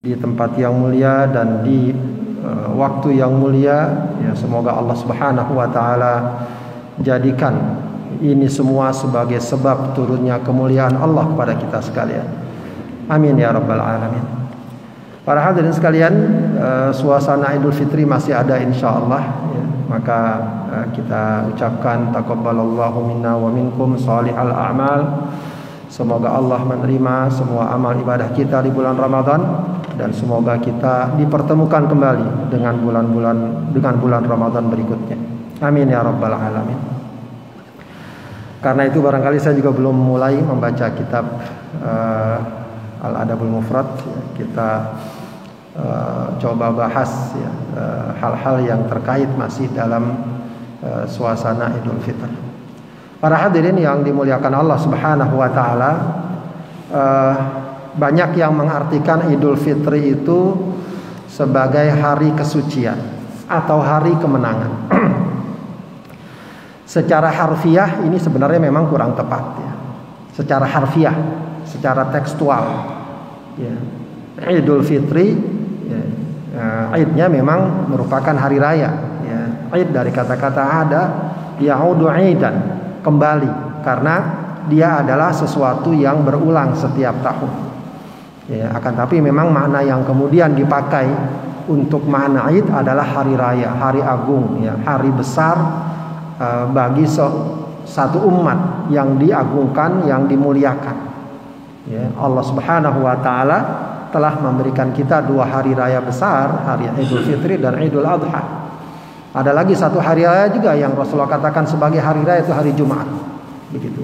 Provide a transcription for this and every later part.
di tempat yang mulia dan di waktu yang mulia. Ya, semoga Allah Subhanahu wa taala jadikan ini semua sebagai sebab turunnya kemuliaan Allah kepada kita sekalian. Amin ya rabbal alamin. Para hadirin sekalian, suasana Idul Fitri masih ada insyaallah ya. Maka kita ucapkan taqabbalallahu minna wa minkum shalihal a'mal. Semoga Allah menerima semua amal ibadah kita di bulan Ramadan, dan semoga kita dipertemukan kembali dengan bulan Ramadan berikutnya. Amin ya rabbal alamin. Karena itu barangkali saya juga belum mulai membaca kitab Al-Adabul Mufrad. Kita coba bahas ya, hal-hal yang terkait masih dalam suasana Idul Fitri. Para hadirin yang dimuliakan Allah Subhanahu wa taala, banyak yang mengartikan Idul Fitri itu sebagai hari kesucian atau hari kemenangan. Secara harfiah ini sebenarnya memang kurang tepat ya. Secara harfiah, secara tekstual ya. Idul Fitri ya, Idnya memang merupakan hari raya ya. Id dari kata-kata ada, ya'udu idan, kembali, karena dia adalah sesuatu yang berulang setiap tahun ya. Akan tapi memang makna yang kemudian dipakai untuk makna Id adalah hari raya, hari agung ya, hari besar bagi satu umat yang diagungkan, yang dimuliakan ya. Allah Subhanahu wa taala telah memberikan kita dua hari raya besar, hari Idul Fitri dan Idul Adha. Ada lagi satu hari raya juga yang Rasulullah katakan sebagai hari raya, itu hari Jumat. Begitu.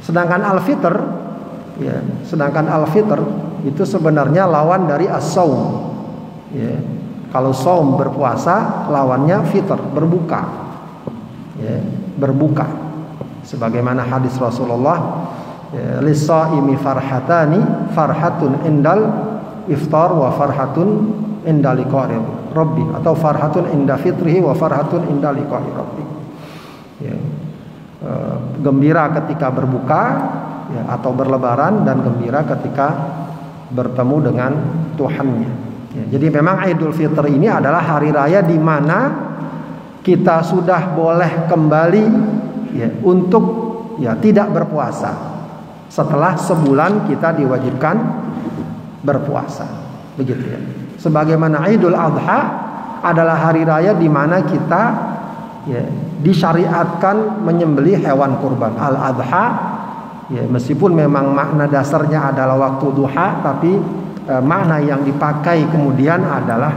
Sedangkan Al-Fitr ya, itu sebenarnya lawan dari as-saum. Ya. Kalau saum berpuasa, lawannya fitr, berbuka. Ya, berbuka. Sebagaimana hadis Rasulullah, ya, lis-shaimi farhatani, farhatun indal iftar wa farhatun inda liqa'i rabbi, atau farhatun inda fitrihi wa farhatun inda liqa'i rabbi ya. Gembira ketika berbuka ya, atau berlebaran, dan gembira ketika bertemu dengan Tuhannya ya. Jadi memang Idul Fitri ini adalah hari raya di mana kita sudah boleh kembali ya, untuk ya tidak berpuasa setelah sebulan kita diwajibkan berpuasa, begitu ya. Sebagaimana Idul Adha adalah hari raya di mana kita ya, disyariatkan menyembelih hewan kurban. Al-Adha ya, meskipun memang makna dasarnya adalah waktu duha, tapi makna yang dipakai kemudian adalah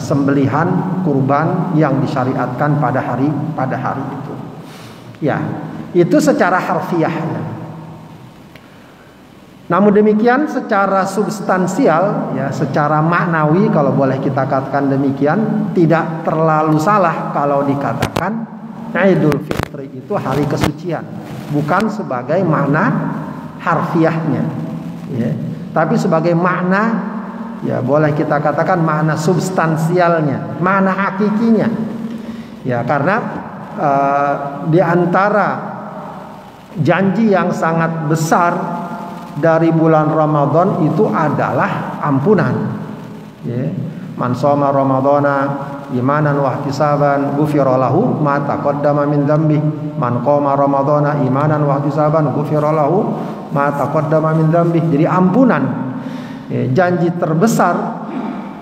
sembelihan kurban yang disyariatkan pada hari itu. Ya, itu secara harfiah. Namun demikian secara substansial ya, secara maknawi kalau boleh kita katakan demikian, tidak terlalu salah kalau dikatakan Idul Fitri itu hari kesucian, bukan sebagai makna harfiahnya ya, tapi sebagai makna ya, boleh kita katakan makna substansialnya, makna hakikinya ya. Karena di antara janji yang sangat besar dari bulan Ramadan itu adalah ampunan ya. Man shoma ramadhana imanan wa ihtisaban ghufira lahu ma taqaddama min dzambi. Man qoma ramadhana imanan wa ihtisaban ghufira lahu ma taqaddama min dzambi. Jadi ampunan ya, janji terbesar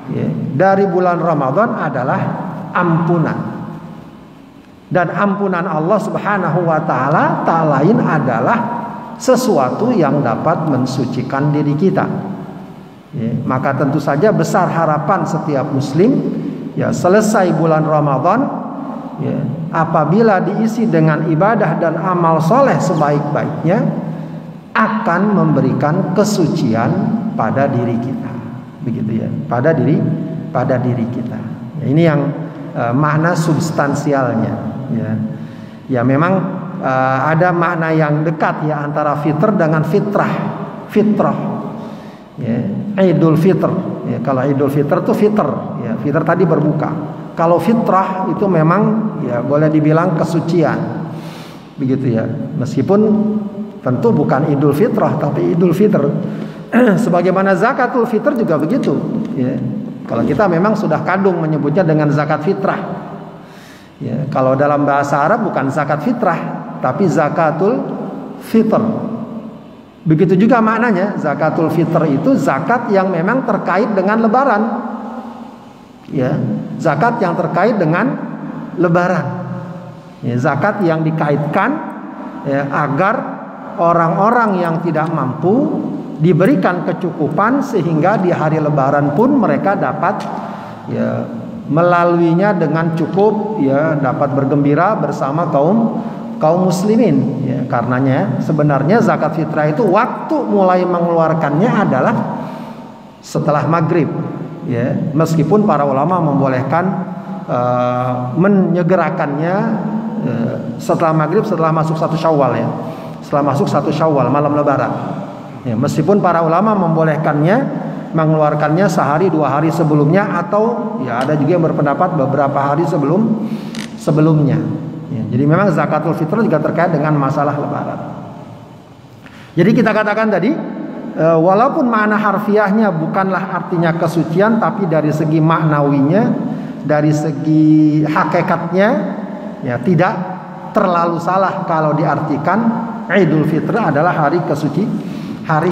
ya, dari bulan Ramadan adalah ampunan. Dan ampunan Allah Subhanahu wa taala tak lain adalah sesuatu yang dapat mensucikan diri kita ya. Maka tentu saja besar harapan setiap muslim ya, selesai bulan Ramadan ya, apabila diisi dengan ibadah dan amal soleh sebaik-baiknya, akan memberikan kesucian pada diri kita, begitu ya, pada diri kita ya. Ini yang makna substansialnya ya. Ya memang ada makna yang dekat ya antara fitr dengan fitrah ya. Idul Fitr ya, kalau Idul Fitr itu fitr ya, fitr tadi berbuka. Kalau fitrah itu memang ya boleh dibilang kesucian, begitu ya. Meskipun tentu bukan Idul Fitrah tapi Idul Fitr, Sebagaimana zakatul fitr juga begitu, ya. Kalau kita memang sudah kadung menyebutnya dengan zakat fitrah, ya. Kalau dalam bahasa Arab bukan zakat fitrah, tapi zakatul fitr. Begitu juga maknanya, zakatul fitr itu zakat yang memang terkait dengan lebaran, ya. Zakat yang terkait dengan lebaran, ya. Zakat yang dikaitkan, ya, agar orang-orang yang tidak mampu diberikan kecukupan sehingga di hari lebaran pun mereka dapat, ya, melaluinya dengan cukup, ya, dapat bergembira bersama kaum muslimin, ya. Karenanya sebenarnya zakat fitrah itu waktu mulai mengeluarkannya adalah setelah maghrib, ya, meskipun para ulama membolehkan menyegerakannya setelah maghrib, setelah masuk 1 Syawal, ya, setelah masuk 1 Syawal malam lebaran. Ya, meskipun para ulama membolehkannya mengeluarkannya sehari 2 hari sebelumnya, atau ya ada juga yang berpendapat beberapa hari sebelumnya. Ya, jadi memang zakatul fitr juga terkait dengan masalah lebaran. Jadi kita katakan tadi, walaupun makna harfiahnya bukanlah artinya kesucian, tapi dari segi maknawinya, dari segi hakikatnya, ya tidak terlalu salah kalau diartikan Idul Fitri adalah hari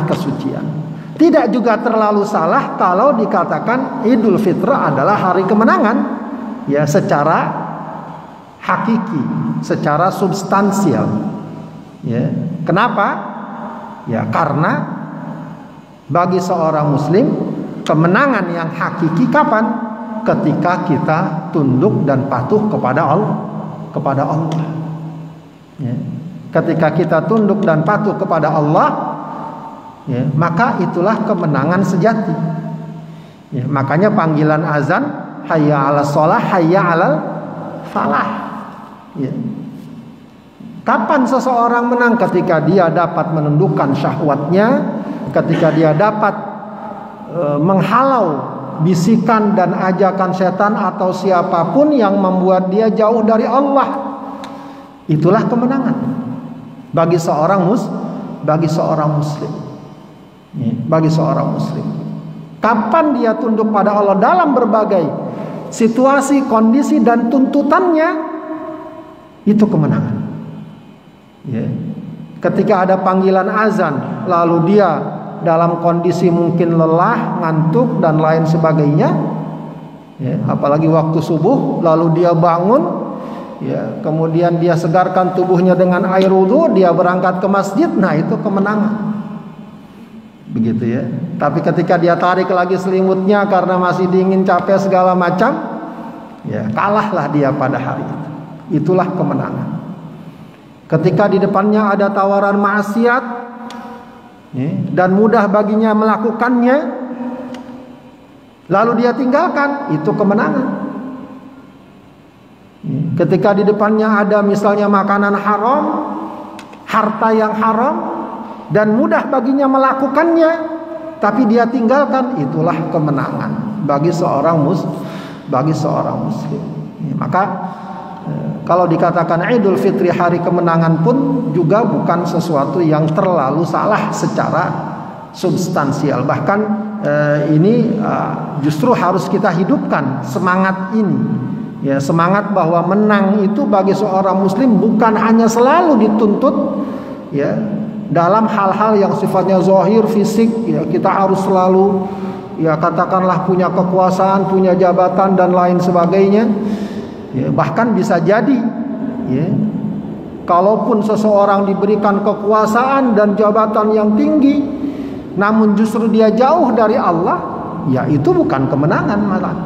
kesucian. Tidak juga terlalu salah kalau dikatakan Idul Fitri adalah hari kemenangan, ya, secara hakiki, secara substansial, ya. Kenapa? Ya karena bagi seorang muslim kemenangan yang hakiki kapan? Ketika kita tunduk dan patuh kepada Allah, ya. Ketika kita tunduk dan patuh kepada Allah, ya, maka itulah kemenangan sejati, ya. Makanya panggilan azan, hayya 'alas shalah, hayya 'alal falah, ya. Kapan seseorang menang? Ketika dia dapat menundukkan syahwatnya, ketika dia dapat menghalau bisikan dan ajakan setan atau siapapun yang membuat dia jauh dari Allah. Itulah kemenangan bagi seorang muslim. Bagi seorang muslim, kapan dia tunduk pada Allah dalam berbagai situasi, kondisi dan tuntutannya, itu kemenangan, ya. Ketika ada panggilan azan lalu dia dalam kondisi mungkin lelah, ngantuk dan lain sebagainya, ya, apalagi waktu subuh lalu dia bangun, ya, kemudian dia segarkan tubuhnya dengan air wudhu, dia berangkat ke masjid, nah itu kemenangan, begitu, ya. Tapi ketika dia tarik lagi selimutnya karena masih dingin, capek segala macam, ya kalahlah dia pada hari itu. Itulah kemenangan. Ketika di depannya ada tawaran maksiat, ya, dan mudah baginya melakukannya, lalu dia tinggalkan, itu kemenangan. Ketika di depannya ada misalnya makanan haram, harta yang haram, dan mudah baginya melakukannya, tapi dia tinggalkan, itulah kemenangan bagi seorang muslim. Ya, maka kalau dikatakan Idul Fitri hari kemenangan pun juga bukan sesuatu yang terlalu salah secara substansial. Bahkan ini justru harus kita hidupkan semangat ini. Ya, semangat bahwa menang itu bagi seorang muslim bukan hanya selalu dituntut, ya, dalam hal-hal yang sifatnya zahir, fisik, ya, kita harus selalu, ya, katakanlah punya kekuasaan, punya jabatan dan lain sebagainya. Ya, bahkan bisa jadi, ya, kalaupun seseorang diberikan kekuasaan dan jabatan yang tinggi, namun justru dia jauh dari Allah, ya itu bukan kemenangan, malah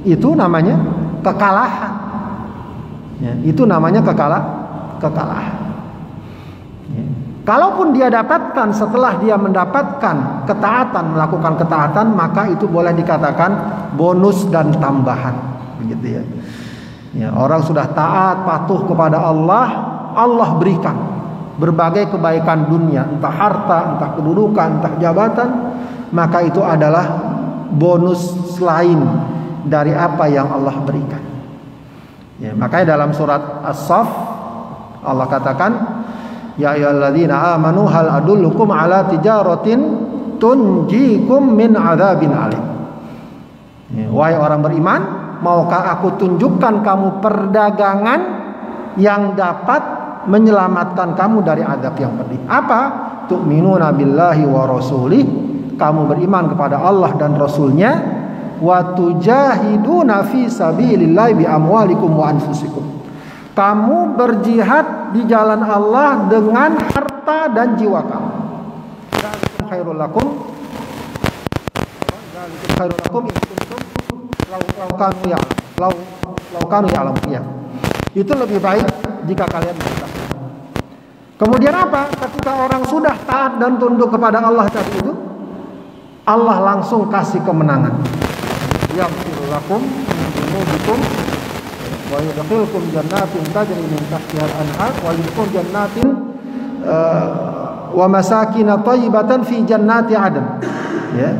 itu namanya kekalahan. Ya, itu namanya kekalahan. Ya. Kalaupun dia dapatkan setelah dia mendapatkan ketaatan, melakukan ketaatan, maka itu boleh dikatakan bonus dan tambahan, begitu, ya. Ya, orang sudah taat, patuh kepada Allah, Allah berikan berbagai kebaikan dunia, entah harta, entah kedudukan, entah jabatan, maka itu adalah bonus lain dari apa yang Allah berikan. Ya, makanya dalam surat As-Saff Allah katakan, ya ayyuhalladzina amanu hal adullukum ala tijaratin tunjikum min adzabin alim. Wahai orang beriman, maukah aku tunjukkan kamu perdagangan yang dapat menyelamatkan kamu dari azab yang pedih? Apa? Tu'minuna billahi wa rasulih, kamu beriman kepada Allah dan Rasulnya, wa tujahiduna fi sabilillahi bi amwalikum wa anfusikum, kamu berjihad di jalan Allah dengan harta dan jiwa kamu. Dzalikum khairul lakum, dzalikum khairul lakum in kuntum law kanu ya'lamun. Itu lebih baik jika kalian mengetahui. Kemudian apa? Ketika orang sudah taat dan tunduk kepada Allah tadi itu, Allah langsung kasih kemenangan. Yaghfir lakum min dzunubikum wa yudkhilkum jannatin tajri min tahtiha al-anhar wa yudkhilkum jannatin wa masakin thayyibatan fi jannati 'adn. Ya.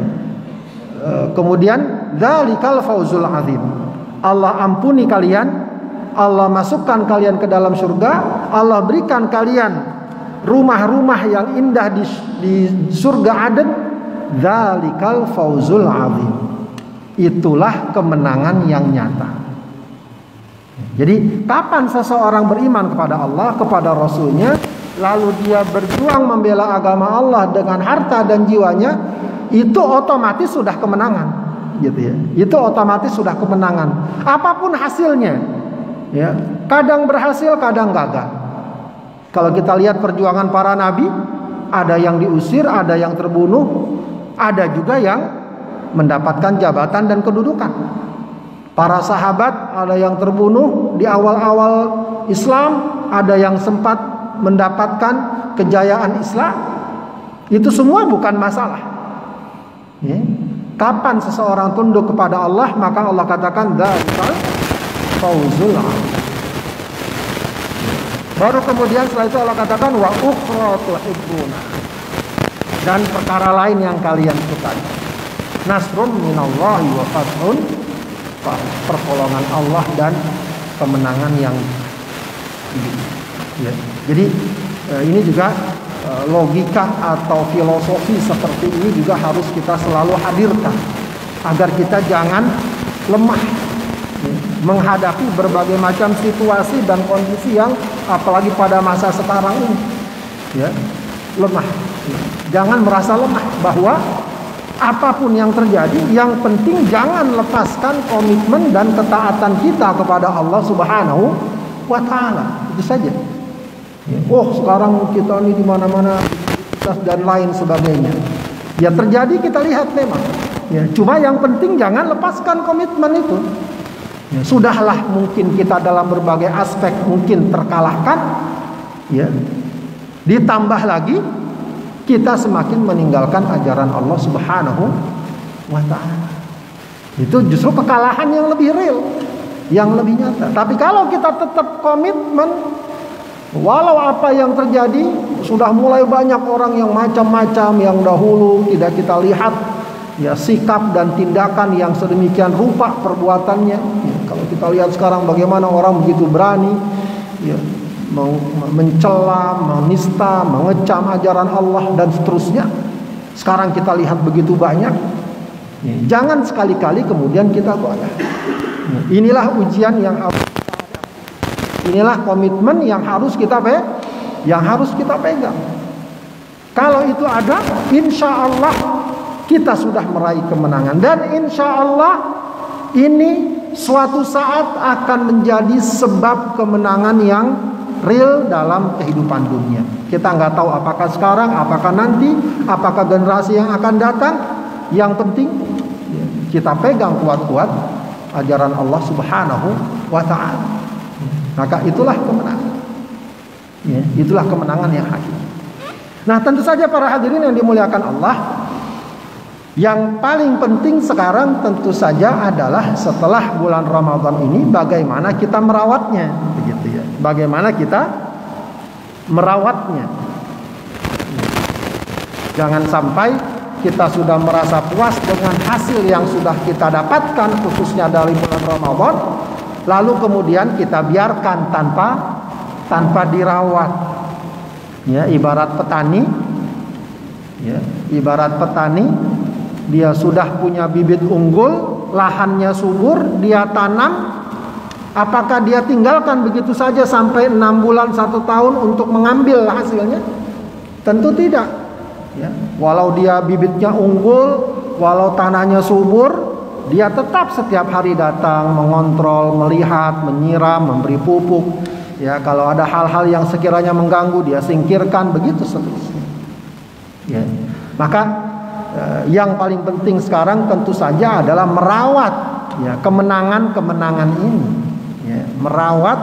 Kemudian dzalikal fauzul azim. Allah ampuni kalian, Allah masukkan kalian ke dalam surga, Allah berikan kalian rumah-rumah yang indah di surga Aden. Dzalikal fauzul azim. Itulah kemenangan yang nyata. Jadi kapan seseorang beriman kepada Allah, kepada Rasulnya, lalu dia berjuang membela agama Allah dengan harta dan jiwanya, itu otomatis sudah kemenangan, gitu ya. Itu otomatis sudah kemenangan. Apapun hasilnya, ya. Kadang berhasil, kadang gagal. Kalau kita lihat perjuangan para nabi, ada yang diusir, ada yang terbunuh, ada juga yang mendapatkan jabatan dan kedudukan. Para sahabat ada yang terbunuh di awal-awal Islam, ada yang sempat mendapatkan kejayaan Islam. Itu semua bukan masalah. Ya. Kapan seseorang tunduk kepada Allah, maka Allah katakan dzalika fauzul azim. Baru kemudian setelah itu Allah katakan wa ukhra tuhibbuna, dan perkara lain yang kalian sukai. Nasrun minallahi wa fathun, pertolongan Allah dan kemenangan yang ya. Jadi ini juga logika atau filosofi seperti ini juga harus kita selalu hadirkan agar kita jangan lemah ya, menghadapi berbagai macam situasi dan kondisi yang apalagi pada masa sekarang ini ya, lemah ya. Jangan merasa lemah, bahwa apapun yang terjadi, yang penting jangan lepaskan komitmen dan ketaatan kita kepada Allah Subhanahu wa ta'ala. Itu saja. Oh, sekarang kita ini di mana-mana dan lain sebagainya. Ya terjadi, kita lihat memang. Ya, cuma yang penting jangan lepaskan komitmen itu. Ya, sudahlah mungkin kita dalam berbagai aspek mungkin terkalahkan. Ya. Ditambah lagi kita semakin meninggalkan ajaran Allah Subhanahu wa ta'ala. Itu justru kekalahan yang lebih real, yang lebih nyata. Tapi kalau kita tetap komitmen, walau apa yang terjadi, sudah mulai banyak orang yang macam-macam yang dahulu tidak kita lihat ya, sikap dan tindakan yang sedemikian rupa perbuatannya ya, kalau kita lihat sekarang bagaimana orang begitu berani ya, mencela, menista, mengecam ajaran Allah dan seterusnya. Sekarang kita lihat begitu banyak ya, jangan sekali-kali kemudian kita goyah ya, inilah ujian yang inilah komitmen yang harus kita pegang. Kalau itu ada, insya Allah kita sudah meraih kemenangan. Dan insya Allah ini suatu saat akan menjadi sebab kemenangan yang real dalam kehidupan dunia. Kita nggak tahu apakah sekarang, apakah nanti, apakah generasi yang akan datang. Yang penting kita pegang kuat-kuat ajaran Allah Subhanahu wa ta'ala. Maka itulah kemenangan ya, itulah kemenangan yang hakiki. Nah tentu saja para hadirin yang dimuliakan Allah, yang paling penting sekarang tentu saja adalah setelah bulan Ramadan ini bagaimana kita merawatnya, begitu ya. Bagaimana kita merawatnya. Jangan sampai kita sudah merasa puas dengan hasil yang sudah kita dapatkan khususnya dari bulan Ramadan, lalu kemudian kita biarkan tanpa dirawat. Ya, ibarat petani ya, Ibarat petani, dia sudah punya bibit unggul, lahannya subur, dia tanam. Apakah dia tinggalkan begitu saja sampai 6 bulan 1 tahun untuk mengambil hasilnya? Tentu tidak. Ya. Walau dia bibitnya unggul, walau tanahnya subur, dia tetap setiap hari datang, mengontrol, melihat, menyiram, memberi pupuk. Ya, kalau ada hal-hal yang sekiranya mengganggu, dia singkirkan, begitu seterusnya. Ya. Maka yang paling penting sekarang tentu saja adalah merawat ya kemenangan-kemenangan ini. Ya, merawat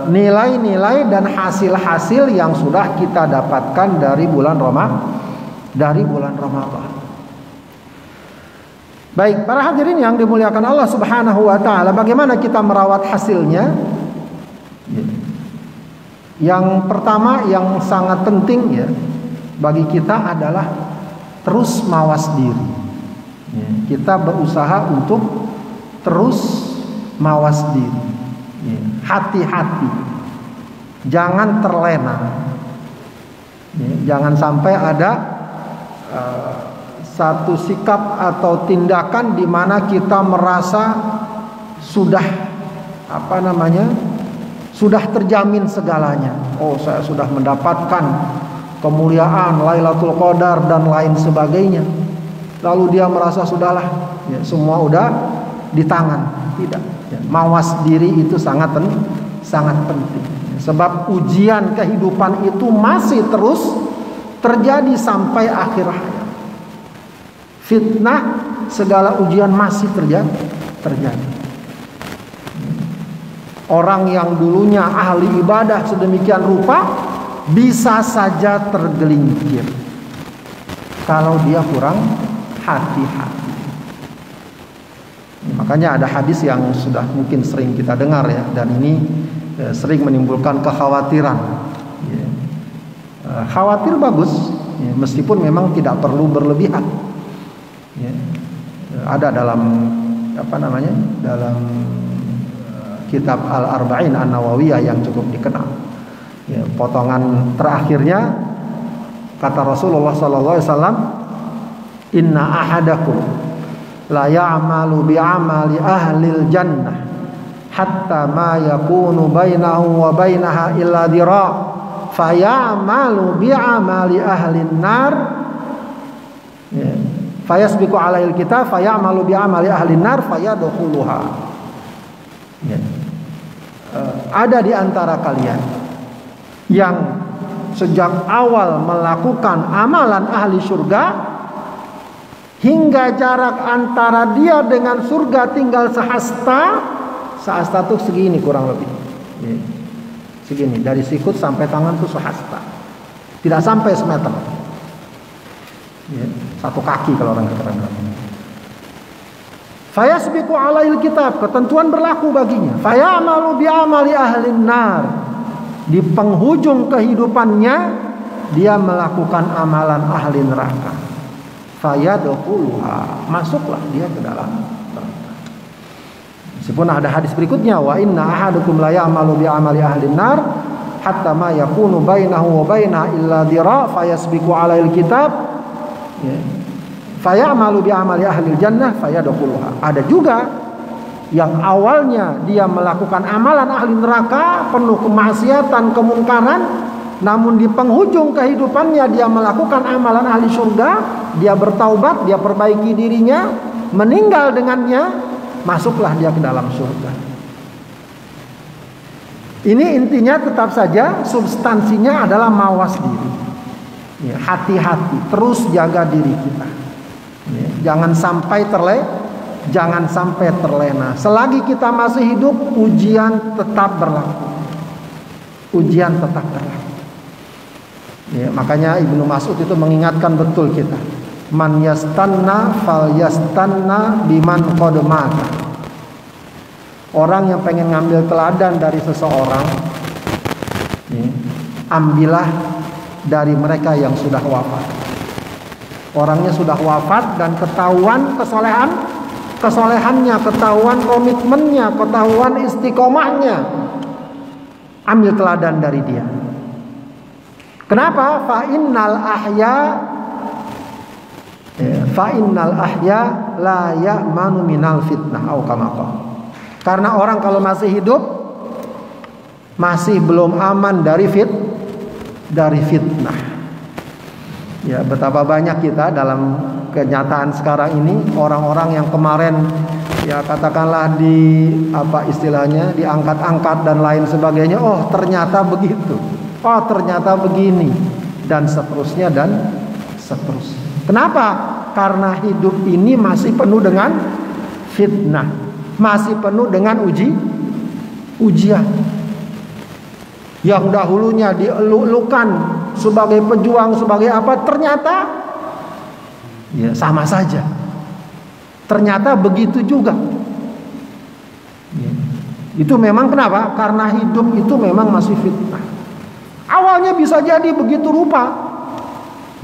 nilai-nilai dan hasil-hasil yang sudah kita dapatkan dari bulan Ramadan. Baik, para hadirin yang dimuliakan Allah Subhanahu wa taala, bagaimana kita merawat hasilnya? Yang pertama yang sangat penting ya bagi kita adalah terus mawas diri. Kita berusaha untuk terus mawas diri. Hati-hati, jangan terlena. Jangan sampai ada satu sikap atau tindakan di mana kita merasa sudah sudah terjamin segalanya. Oh, saya sudah mendapatkan kemuliaan Lailatul Qadar dan lain sebagainya. Lalu dia merasa sudahlah, ya, semua udah di tangan. Tidak. Ya, mawas diri itu sangat penting. Sebab ujian kehidupan itu masih terus terjadi sampai akhir hayat. Fitnah, segala ujian masih terjadi. Orang yang dulunya ahli ibadah sedemikian rupa bisa saja tergelincir kalau dia kurang hati-hati. Makanya ada hadis yang sudah mungkin sering kita dengar ya, dan ini sering menimbulkan kekhawatiran. Khawatir bagus, ya, meskipun memang tidak perlu berlebihan. Ya, ada dalam dalam kitab Al-Arba'in An-Nawawiyah yang cukup dikenal. Ya, potongan terakhirnya kata Rasulullah SAW, Inna ahadakum la ya'malu bi'amali ahlil jannah hatta ma yakunu bainahu wa bainaha illa dira' faya'malu bi'amali ahlin nar fayasbiqu alaihil kitab faya'malu bi'amali ahlin nar fayadkhuluha. Ya. Ada di antara kalian yang sejak awal melakukan amalan ahli surga hingga jarak antara dia dengan surga tinggal sehasta tuh segini kurang lebih. Ya. Segini, dari sikut sampai tangan tuh sehasta. Tidak sampai semeter. Ya. 1 kaki kalau orang katakan. Fayasbiqu alaihil kitab, ketentuan berlaku baginya. Fayamalu bi'amali ahlin nar. Di penghujung kehidupannya dia melakukan amalan ahli neraka. Fayadkhuluha, masuklah dia ke dalam neraka. Meskipun ada hadis berikutnya, wa inna ahadukum la ya'malu bi'amali ahlin nar hatta ma yakunu bainahu wa bainaha illa dira' fayasbiqu alaihil kitab. Ya. Fayamalu bi'amali ahlil jannah fayadkhuluha. Ada juga yang awalnya dia melakukan amalan ahli neraka, penuh kemaksiatan, kemungkaran, namun di penghujung kehidupannya dia melakukan amalan ahli surga, dia bertaubat, dia perbaiki dirinya, meninggal dengannya, masuklah dia ke dalam surga. Ini intinya tetap saja substansinya adalah mawas diri. Ya, hati-hati, terus jaga diri kita. Jangan sampai terlena. Selagi kita masih hidup, ujian tetap berlaku. Ya, makanya Ibnu Mas'ud itu mengingatkan betul kita. Man yastanna fal yastanna biman qad mata. Orang yang pengen ngambil teladan dari seseorang, ya, ambillah dari mereka yang sudah wafat. Orangnya sudah wafat dan ketahuan kesolehannya, ketahuan komitmennya, ketahuan istiqomahnya. Ambil teladan dari dia. Kenapa? Fa innal ahya la ya'manu minal fitnah au kama qala. Karena orang kalau masih hidup masih belum aman dari fitnah. Ya, betapa banyak kita dalam kenyataan sekarang ini orang-orang yang kemarin ya katakanlah diangkat-angkat dan lain sebagainya, oh ternyata begitu, oh ternyata begini, dan seterusnya dan seterusnya. Kenapa? Karena hidup ini masih penuh dengan fitnah, masih penuh dengan ujian. Yang dahulunya dielulukan sebagai pejuang, sebagai apa, ternyata ya sama saja. Ternyata begitu juga. Ya. Itu memang kenapa? Karena hidup itu memang masih fitnah. Awalnya bisa jadi begitu rupa,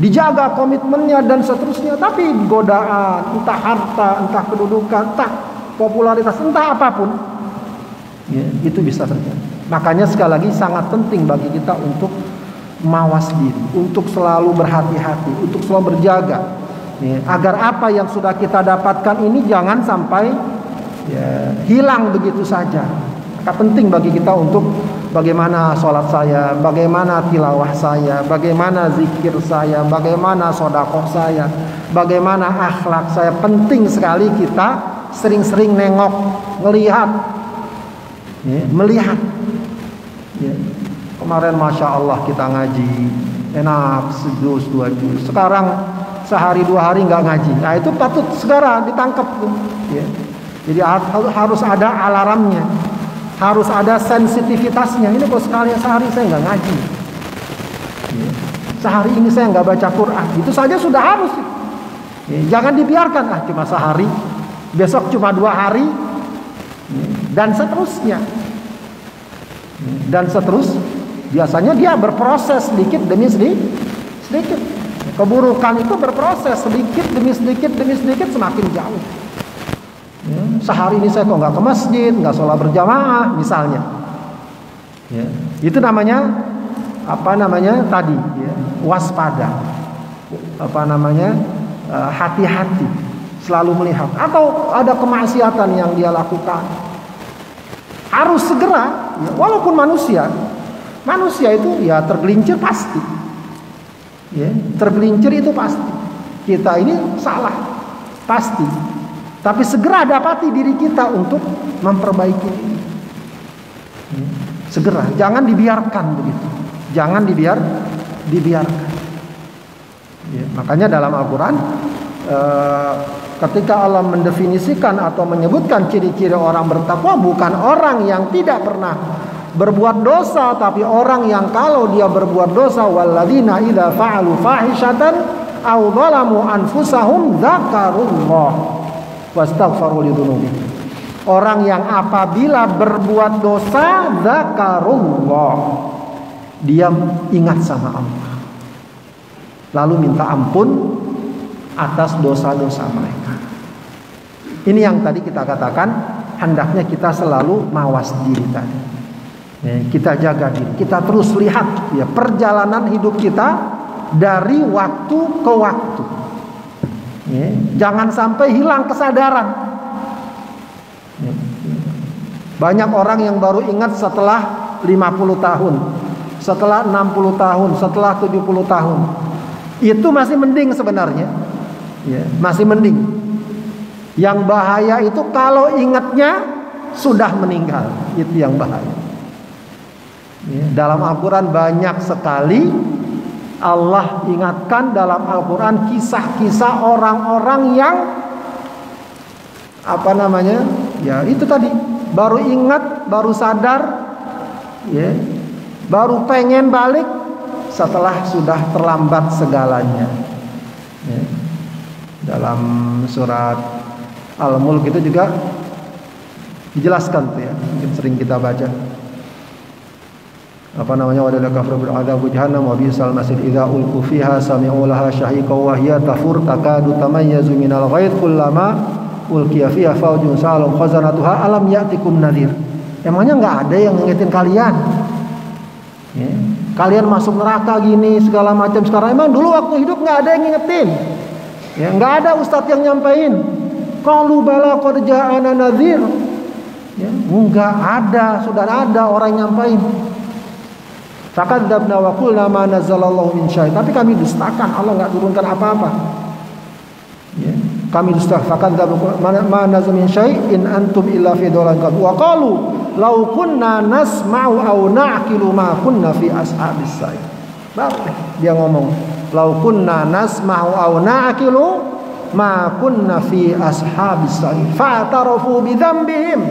dijaga komitmennya dan seterusnya, tapi godaan, entah harta, entah kedudukan, entah popularitas, entah apapun, ya, itu bisa terjadi. Makanya sekali lagi sangat penting bagi kita untuk mawas diri, untuk selalu berhati-hati, untuk selalu berjaga, ya, agar apa yang sudah kita dapatkan ini jangan sampai ya, hilang begitu saja. Maka penting bagi kita untuk bagaimana sholat saya, bagaimana tilawah saya, bagaimana zikir saya, bagaimana sodakoh saya, bagaimana akhlak saya. Penting sekali kita sering-sering nengok, melihat, ya, melihat. Ya. Kemarin Masya Allah kita ngaji enak, sejus, 2 juz. Sekarang sehari 2 hari nggak ngaji. Nah itu patut segera ditangkap tuh. Ya. Jadi harus ada alarmnya, harus ada sensitivitasnya. Ini kok sehari saya nggak ngaji, ya. Sehari ini saya nggak baca Quran. Itu saja sudah harus. Ya. Jangan dibiarkan cuma sehari, besok cuma 2 hari, ya. Dan seterusnya. Dan seterusnya. Biasanya dia berproses sedikit demi sedikit. Keburukan itu berproses sedikit demi sedikit semakin jauh. Ya, sehari ini saya kok nggak ke masjid, nggak sholat berjamaah misalnya. Ya, itu namanya tadi? Ya, waspada. Hati-hati, selalu melihat. Atau ada kemaksiatan yang dia lakukan, harus segera. Ya, walaupun manusia itu ya tergelincir pasti, ya, tergelincir itu pasti. Kita ini salah pasti, tapi segera dapati diri kita untuk memperbaiki ini. Ya, segera, jangan dibiarkan begitu, jangan dibiarkan. Ya, makanya dalam Al-Quran ketika Allah mendefinisikan atau menyebutkan ciri-ciri orang bertakwa, bukan orang yang tidak pernah berbuat dosa, tapi orang yang kalau dia berbuat dosa, walladzina idza fa'alu fahishatan aw zalamu anfusahum dzakarullah wastaghfaru lidzunubihim. Orang yang apabila berbuat dosa, dzakarullah, dia ingat sama Allah, lalu minta ampun atas dosa-dosa mereka. Ini yang tadi kita katakan, hendaknya kita selalu mawas diri tadi. Ya, kita jaga diri, kita terus lihat ya perjalanan hidup kita dari waktu ke waktu. Ya, jangan sampai hilang kesadaran. Ya, banyak orang yang baru ingat setelah 50 tahun, setelah 60 tahun, setelah 70 tahun. Itu masih mending sebenarnya. Ya, masih mending. Yang bahaya itu kalau ingatnya sudah meninggal, itu yang bahaya. Ya, dalam Al-Quran banyak sekali Allah ingatkan dalam Al-Quran kisah-kisah orang-orang yang ya itu tadi, baru ingat, baru sadar, ya, baru pengen balik setelah sudah terlambat segalanya. Ya. Dalam surat Al-Mulk itu juga dijelaskan tuh ya, mungkin sering kita baca. Wadala kafir ber'adzabu jahannam wa bisal masjid idza ulqu fiha sami'u laha shahiqa wa hiya tafur takadu tamayyazu minal ghaid kullama ulqiya fiha faujun sa'alum khazanatuha alam ya'tikum nadhir. Emangnya enggak ada yang ngingetin kalian? Ya. kalian masuk neraka gini segala macam. Sekarang emang dulu waktu hidup nggak ada yang ngingetin, ya nggak ada ustadz yang nyampein. Qalu bala qad ja'ana nadhir, ya nggak ada, sudah ada orang yang nyampein. Fakadzabna wa qulna ma nazzalallahu min syai'. Tapi kami dustakan, Allah nggak turunkan apa-apa. Ya, kami dustakan. Fakadzabna ma nazzal min syai' in antum illa fi dhalalin kabir. Wa qalu law kunna nasma'u aw na'qilu ma kunna fi ashabis sa'ir. Baru dia ngomong, law kunna nasma'u aw na'qilu ma kunna fi ashabis sa'ir. Fa'tarafu bi dzambihim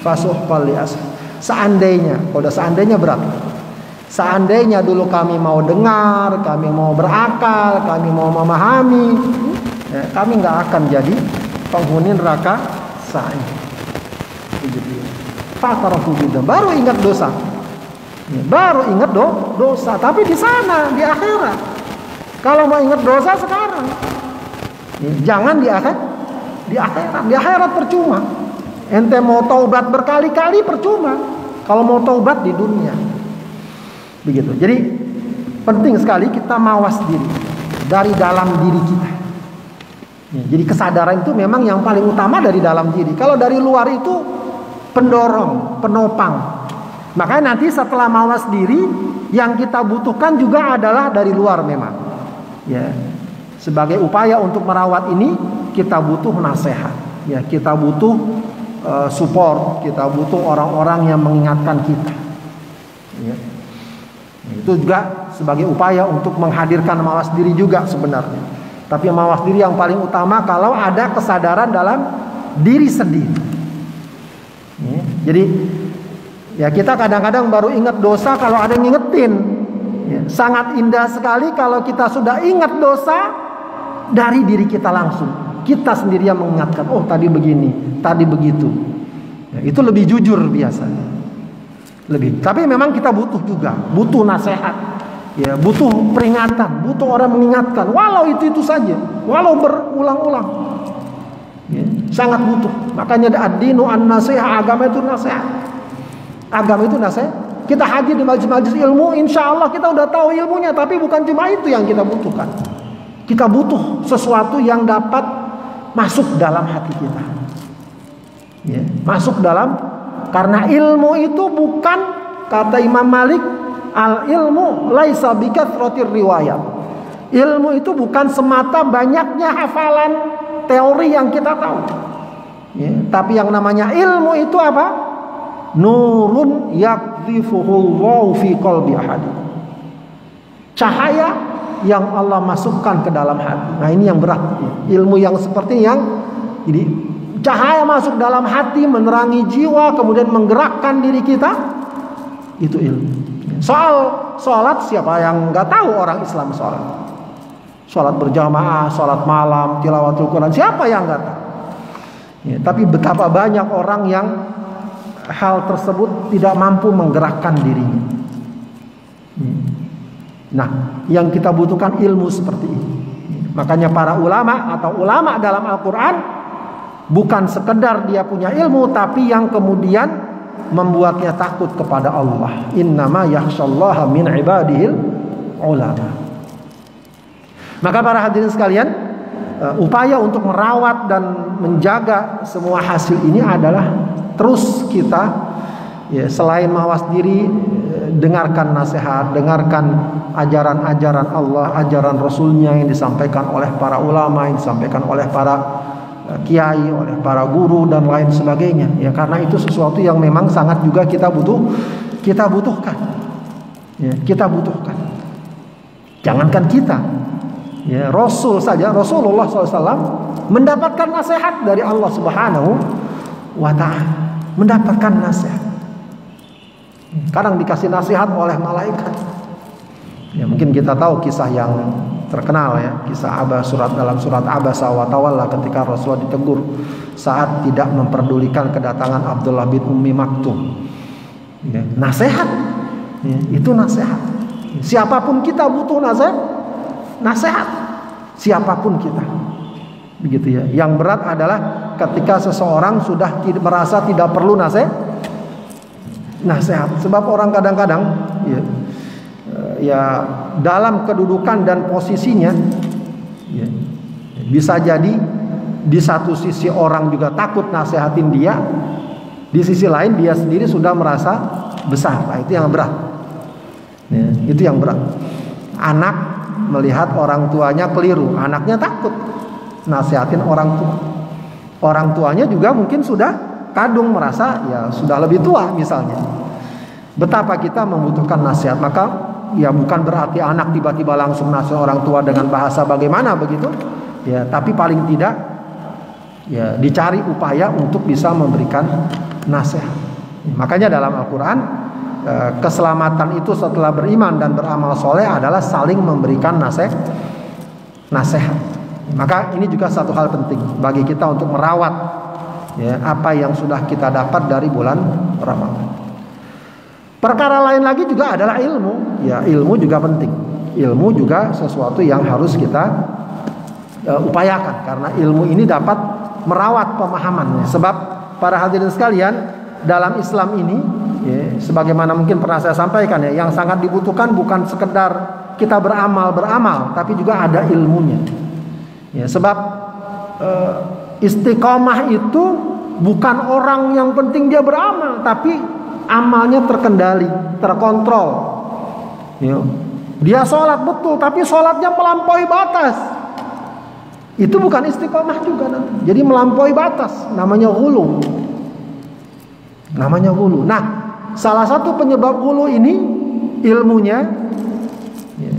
fasuhqal li ashab. Seandainya, kalau seandainya berat. Seandainya dulu kami mau dengar, kami mau berakal, kami mau memahami, ya, kami nggak akan jadi penghuni neraka sa'ir. Fatarafu bidzam, baru ingat dosa, ya, baru ingat dosa. Tapi di sana, di akhirat. Kalau mau ingat dosa sekarang, ya, jangan di akhirat. Di akhirat percuma. Ente mau taubat berkali-kali percuma kalau mau taubat di dunia. Begitu. Jadi penting sekali kita mawas diri dari dalam diri kita. Ya, jadi kesadaran itu memang yang paling utama dari dalam diri. Kalau dari luar itu pendorong, penopang. Makanya nanti setelah mawas diri, yang kita butuhkan juga adalah dari luar memang. Ya, sebagai upaya untuk merawat ini kita butuh nasihat. Ya, kita butuh support, kita butuh orang-orang yang mengingatkan kita. Ya. Itu juga sebagai upaya untuk menghadirkan mawas diri juga sebenarnya. Tapi mawas diri yang paling utama kalau ada kesadaran dalam diri sendiri. Ya, jadi ya kita kadang-kadang baru ingat dosa kalau ada yang ngingetin. Ya, sangat indah sekali kalau kita sudah ingat dosa dari diri kita langsung. Kita sendiri yang mengingatkan, oh tadi begini, tadi begitu. Ya, itu lebih jujur biasanya. Lebih. Tapi memang kita butuh juga, butuh nasihat, ya, butuh peringatan, butuh orang mengingatkan. Walau itu saja, walau berulang-ulang, ya, sangat butuh. Makanya ad-dinu an-nasihat, agama itu nasihat. Agama itu nasihat. Kita hadir di majelis-majelis ilmu, insya Allah kita udah tahu ilmunya, tapi bukan cuma itu yang kita butuhkan. Kita butuh sesuatu yang dapat masuk dalam hati kita, ya, masuk dalam. Karena ilmu itu bukan, kata Imam Malik, al ilmu laisa bikathratir riwayat. Ilmu itu bukan semata banyaknya hafalan teori yang kita tahu, ya, tapi yang namanya ilmu itu apa? Nurun yakdhifuhullahu fi qalbi ahadi. Cahaya yang Allah masukkan ke dalam hati. Nah ini yang berat, ya. Ilmu yang seperti yang ini. Cahaya masuk dalam hati, menerangi jiwa, kemudian menggerakkan diri kita. Itu ilmu. Soal sholat, siapa yang nggak tahu orang Islam sholat? Sholat berjamaah, sholat malam, tilawatul Quran, siapa yang nggak tahu? Ya, tapi betapa banyak orang yang hal tersebut tidak mampu menggerakkan dirinya. Nah, yang kita butuhkan ilmu seperti ini. Makanya para ulama atau ulama dalam Al-Quran bukan sekedar dia punya ilmu, tapi yang kemudian membuatnya takut kepada Allah. Innama yakhshallaha min ibadihil ulama. Maka para hadirin sekalian, upaya untuk merawat dan menjaga semua hasil ini adalah terus kita, ya, selain mawas diri, dengarkan nasihat, dengarkan ajaran-ajaran Allah, ajaran Rasulnya yang disampaikan oleh para ulama, yang disampaikan oleh para kiai, oleh para guru dan lain sebagainya. Ya, karena itu sesuatu yang memang sangat juga kita butuhkan. Ya, kita butuhkan. Jangankan kita, ya, Rasul saja, Rasulullah SAW mendapatkan nasihat dari Allah Subhanahu wa Ta'ala, mendapatkan nasihat. Kadang dikasih nasihat oleh malaikat. Ya, mungkin kita tahu kisah yang terkenal, ya, kisah dalam surat Abasa wa Tawalla ketika Rasulullah ditegur saat tidak memperdulikan kedatangan Abdullah bin Ummi Maktum. Ya, nasihat, ya, itu nasihat. Siapapun kita butuh nasihat. Siapapun kita. Begitu, ya. Yang berat adalah ketika seseorang sudah merasa tidak perlu nasihat. Sebab orang kadang-kadang, ya, ya dalam kedudukan dan posisinya, ya, bisa jadi di satu sisi orang juga takut nasihatin dia, di sisi lain dia sendiri sudah merasa besar. Nah, itu yang berat. Ya, itu yang berat. Anak melihat orang tuanya keliru, anaknya takut nasihatin orang tua. Orang tuanya juga mungkin sudah kadung, merasa ya sudah lebih tua misalnya. Betapa kita membutuhkan nasihat. Maka ya bukan berarti anak tiba-tiba langsung nasihat orang tua dengan bahasa bagaimana begitu. Ya, tapi paling tidak ya dicari upaya untuk bisa memberikan nasihat. Makanya dalam Al-Quran, keselamatan itu setelah beriman dan beramal soleh adalah saling memberikan nasihat. Maka ini juga satu hal penting bagi kita untuk merawat ya apa yang sudah kita dapat dari bulan Ramadan. Perkara lain lagi juga adalah ilmu. Ya, ilmu juga penting. Ilmu juga sesuatu yang harus kita upayakan, karena ilmu ini dapat merawat pemahaman. Sebab para hadirin sekalian, dalam Islam ini ya, sebagaimana mungkin pernah saya sampaikan ya, yang sangat dibutuhkan bukan sekedar kita beramal, tapi juga ada ilmunya. Ya, sebab istiqomah itu bukan orang yang penting dia beramal, tapi amalnya terkendali, terkontrol. Ya. Dia sholat betul, tapi sholatnya melampaui batas. Itu bukan istiqomah juga nanti. Jadi melampaui batas, namanya ghulu. Nah, salah satu penyebab ghulu ini ilmunya ya,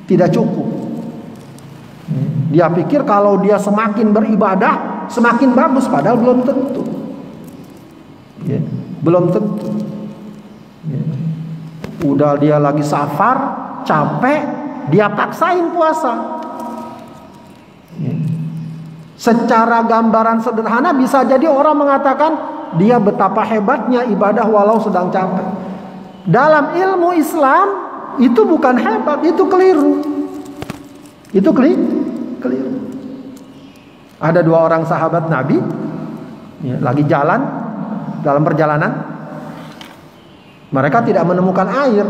tidak cukup. Dia pikir kalau dia semakin beribadah semakin bagus, padahal belum tentu. Ya, belum tentu. Ya. Udah dia lagi safar, capek, dia paksain puasa. Ya. Secara gambaran sederhana bisa jadi orang mengatakan dia betapa hebatnya ibadah walau sedang capek. Dalam ilmu Islam itu bukan hebat, itu keliru. Itu keliru. Ada dua orang sahabat Nabi ya, lagi jalan dalam perjalanan. Mereka tidak menemukan air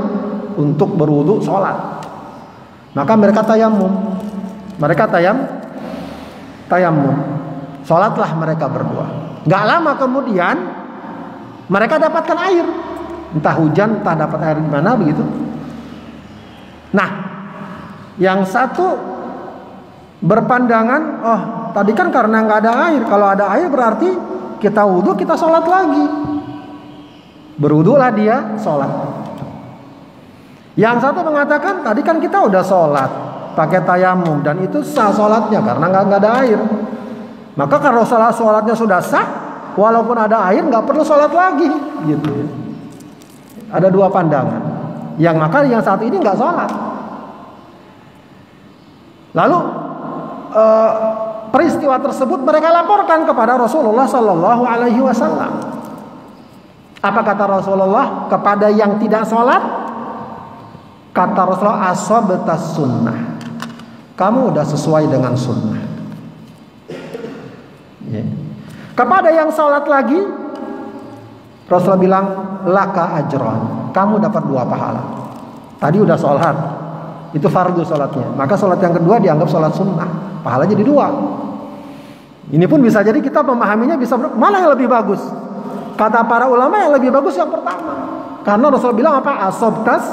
untuk berwudu sholat. Maka mereka tayamum. Sholatlah mereka berdua. Gak lama kemudian mereka dapatkan air. Entah hujan, entah dapat air di mana begitu. Nah, yang satu berpandangan, oh tadi kan karena nggak ada air. Kalau ada air berarti kita wudhu, kita sholat lagi. Berwudhulah dia, sholat. Yang satu mengatakan tadi kan kita udah sholat pakai tayamum dan itu sah sholatnya karena nggak ada air. Maka kalau sholatnya sudah sah, walaupun ada air nggak perlu sholat lagi, gitu. Ada dua pandangan. Maka yang satu ini nggak sholat. Lalu peristiwa tersebut mereka laporkan kepada Rasulullah Sallallahu Alaihi Wasallam. Apa kata Rasulullah kepada yang tidak sholat? Kata Rasulullah, asabtas sunnah. Kamu udah sesuai dengan sunnah. Ya. Kepada yang sholat lagi, Rasulullah bilang, laka ajron. Kamu dapat 2 pahala. Tadi udah sholat, itu fardu sholatnya. Maka sholat yang kedua dianggap sholat sunnah. Pahala jadi 2. Ini pun bisa jadi kita memahaminya bisa mana yang lebih bagus. Kata para ulama yang lebih bagus yang pertama. Karena Rasul bilang apa? Asabtas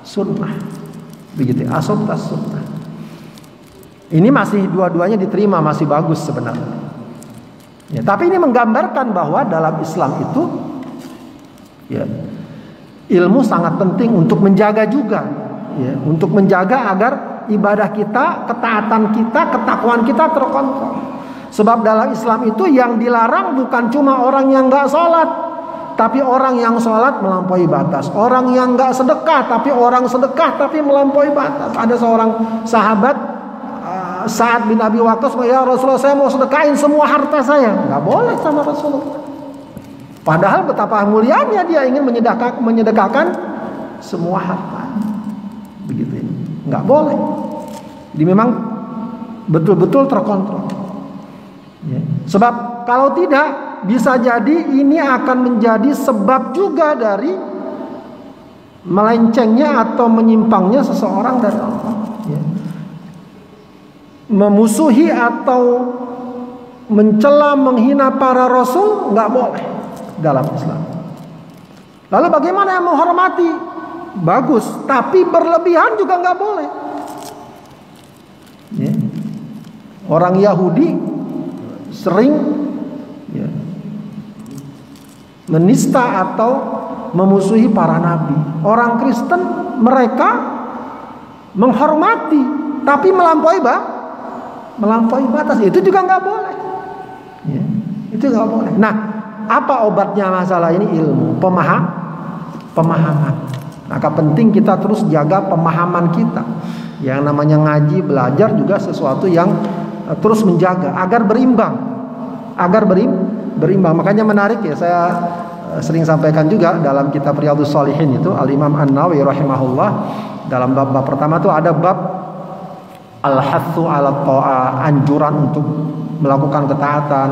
sunnah. Begitu, asabtas sunnah. Ini masih dua-duanya diterima, masih bagus sebenarnya. Ya, tapi ini menggambarkan bahwa dalam Islam itu ya, ilmu sangat penting untuk menjaga juga. Ya, untuk menjaga agar ibadah kita, ketaatan kita, ketakwaan kita terkontrol. Sebab dalam Islam itu yang dilarang bukan cuma orang yang gak sholat, tapi orang yang sholat melampaui batas. Orang yang gak sedekah, tapi orang sedekah tapi melampaui batas. Ada seorang sahabat Sa'ad bin Abi Waqqas, ya Rasulullah, saya mau sedekahin semua harta saya. Gak boleh sama Rasulullah. Padahal betapa mulianya dia ingin menyedekahkan semua harta. Begitu ini. Nggak boleh. Jadi memang betul-betul terkontrol. Ya. Sebab kalau tidak, bisa jadi ini akan menjadi sebab juga dari melencengnya atau menyimpangnya seseorang dari Allah, ya. Memusuhi atau mencela, menghina para rasul nggak boleh dalam Islam. Lalu bagaimana yang menghormati? Bagus, tapi berlebihan juga nggak boleh. Ya. Orang Yahudi sering, ya, menista atau memusuhi para nabi. Orang Kristen mereka menghormati, tapi melampaui batas. Itu juga nggak boleh. Ya, itu nggak boleh. Nah, apa obatnya masalah ini? Ilmu, pemahaman. Maka penting kita terus jaga pemahaman kita. Yang namanya ngaji, belajar juga sesuatu yang terus menjaga agar berimbang. Makanya menarik ya, saya sering sampaikan juga dalam kitab Riyadhus Shalihin itu Al-Imam An-Nawawi rahimahullah, dalam bab pertama itu ada bab al-hatsu 'ala ta'ah, anjuran untuk melakukan ketaatan,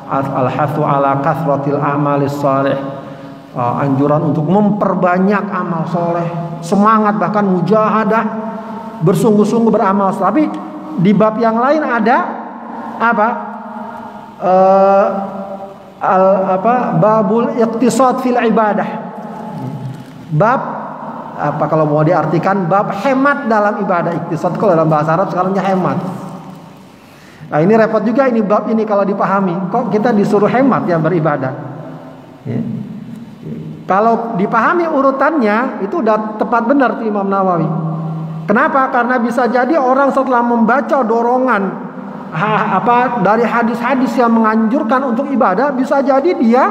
al-hatsu 'ala kathratil a'malis shalih, anjuran untuk memperbanyak amal soleh, semangat bahkan mujahadah, bersungguh-sungguh beramal. Tapi di bab yang lain ada apa? Babul iqtisad fil ibadah. Bab apa kalau mau diartikan bab hemat dalam ibadah. Iqtisad kalau dalam bahasa Arab sekarangnya hemat. Nah, ini repot juga ini bab ini kalau dipahami. Kok kita disuruh hemat ya beribadah? Ya. Kalau dipahami urutannya itu udah tepat benar tuh Imam Nawawi. Kenapa? Karena bisa jadi orang setelah membaca dorongan dari hadis-hadis yang menganjurkan untuk ibadah, bisa jadi dia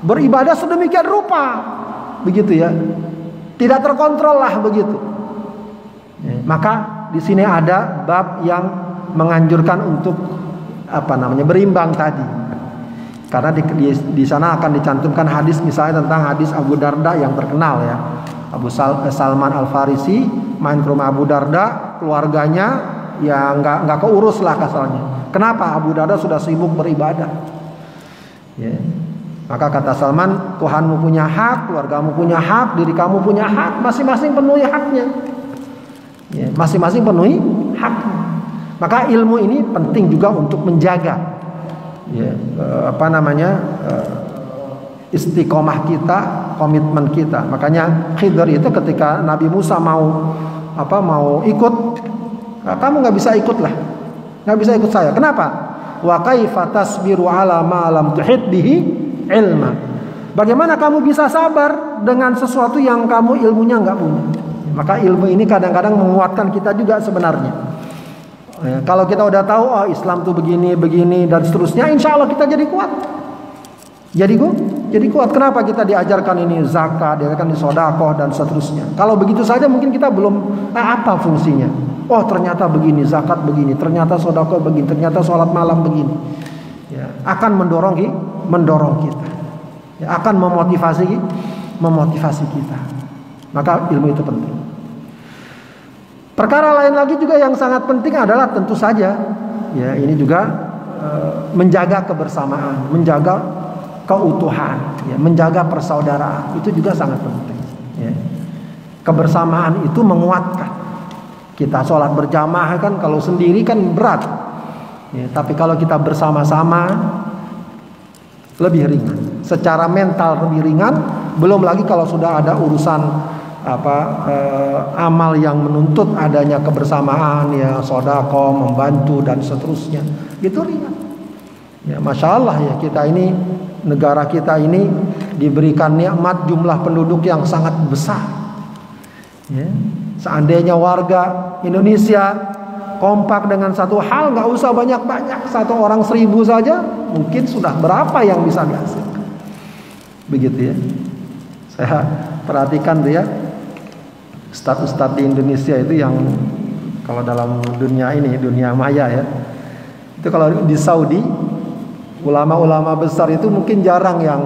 beribadah sedemikian rupa, begitu ya, tidak terkontrol lah begitu. Ya, maka di sini ada bab yang menganjurkan untuk berimbang tadi. Karena di sana akan dicantumkan hadis misalnya tentang hadis Abu Darda yang terkenal ya. Salman Al-Farisi main ke rumah Abu Darda, keluarganya ya nggak keurus lah kasarnya. Kenapa? Abu Darda sudah sibuk beribadah. Ya. Maka kata Salman, Tuhanmu punya hak, keluargamu punya hak, diri kamu punya hak, masing-masing penuhi haknya. Ya, masing-masing penuhi haknya. Maka ilmu ini penting juga untuk menjaga, ya, istiqomah kita, komitmen kita. Makanya Khidir itu ketika Nabi Musa mau ikut, kamu nggak bisa ikut lah, nggak bisa ikut saya. Kenapa? Wa kaifa tasbiru ala ma lam tuhit bihi ilma. Bagaimana kamu bisa sabar dengan sesuatu yang kamu ilmunya nggak punya? Maka ilmu ini kadang-kadang menguatkan kita juga sebenarnya. Ya, kalau kita udah tahu Islam tuh begini dan seterusnya, insya Allah kita jadi kuat. Jadi kuat. Kenapa kita diajarkan ini zakat, diajarkan sedekah dan seterusnya? Kalau begitu saja mungkin kita belum apa fungsinya. Oh ternyata begini, zakat begini, ternyata sedekah begini, ternyata sholat malam begini. Ya, akan mendorong kita. Ya, akan memotivasi kita. Maka ilmu itu penting. Perkara lain lagi juga yang sangat penting adalah tentu saja, ya ini juga menjaga kebersamaan, menjaga keutuhan, ya, menjaga persaudaraan, itu juga sangat penting. Ya. Kebersamaan itu menguatkan. Kita sholat berjamaah kan kalau sendiri kan berat, ya, tapi kalau kita bersama-sama lebih ringan. Secara mental lebih ringan. Belum lagi kalau sudah ada urusan amal yang menuntut adanya kebersamaan, ya sedekah, membantu dan seterusnya, itu ringan. Ya, Masya Allah ya, kita ini, negara kita ini diberikan nikmat jumlah penduduk yang sangat besar. Ya, seandainya warga Indonesia kompak dengan satu hal, nggak usah banyak-banyak, satu orang 1000 saja mungkin sudah berapa yang bisa dihasilkan. Begitu ya. Saya perhatikan tuh ya, ustadz di Indonesia itu yang kalau dalam dunia ini, dunia maya ya, itu kalau di Saudi ulama-ulama besar itu mungkin jarang yang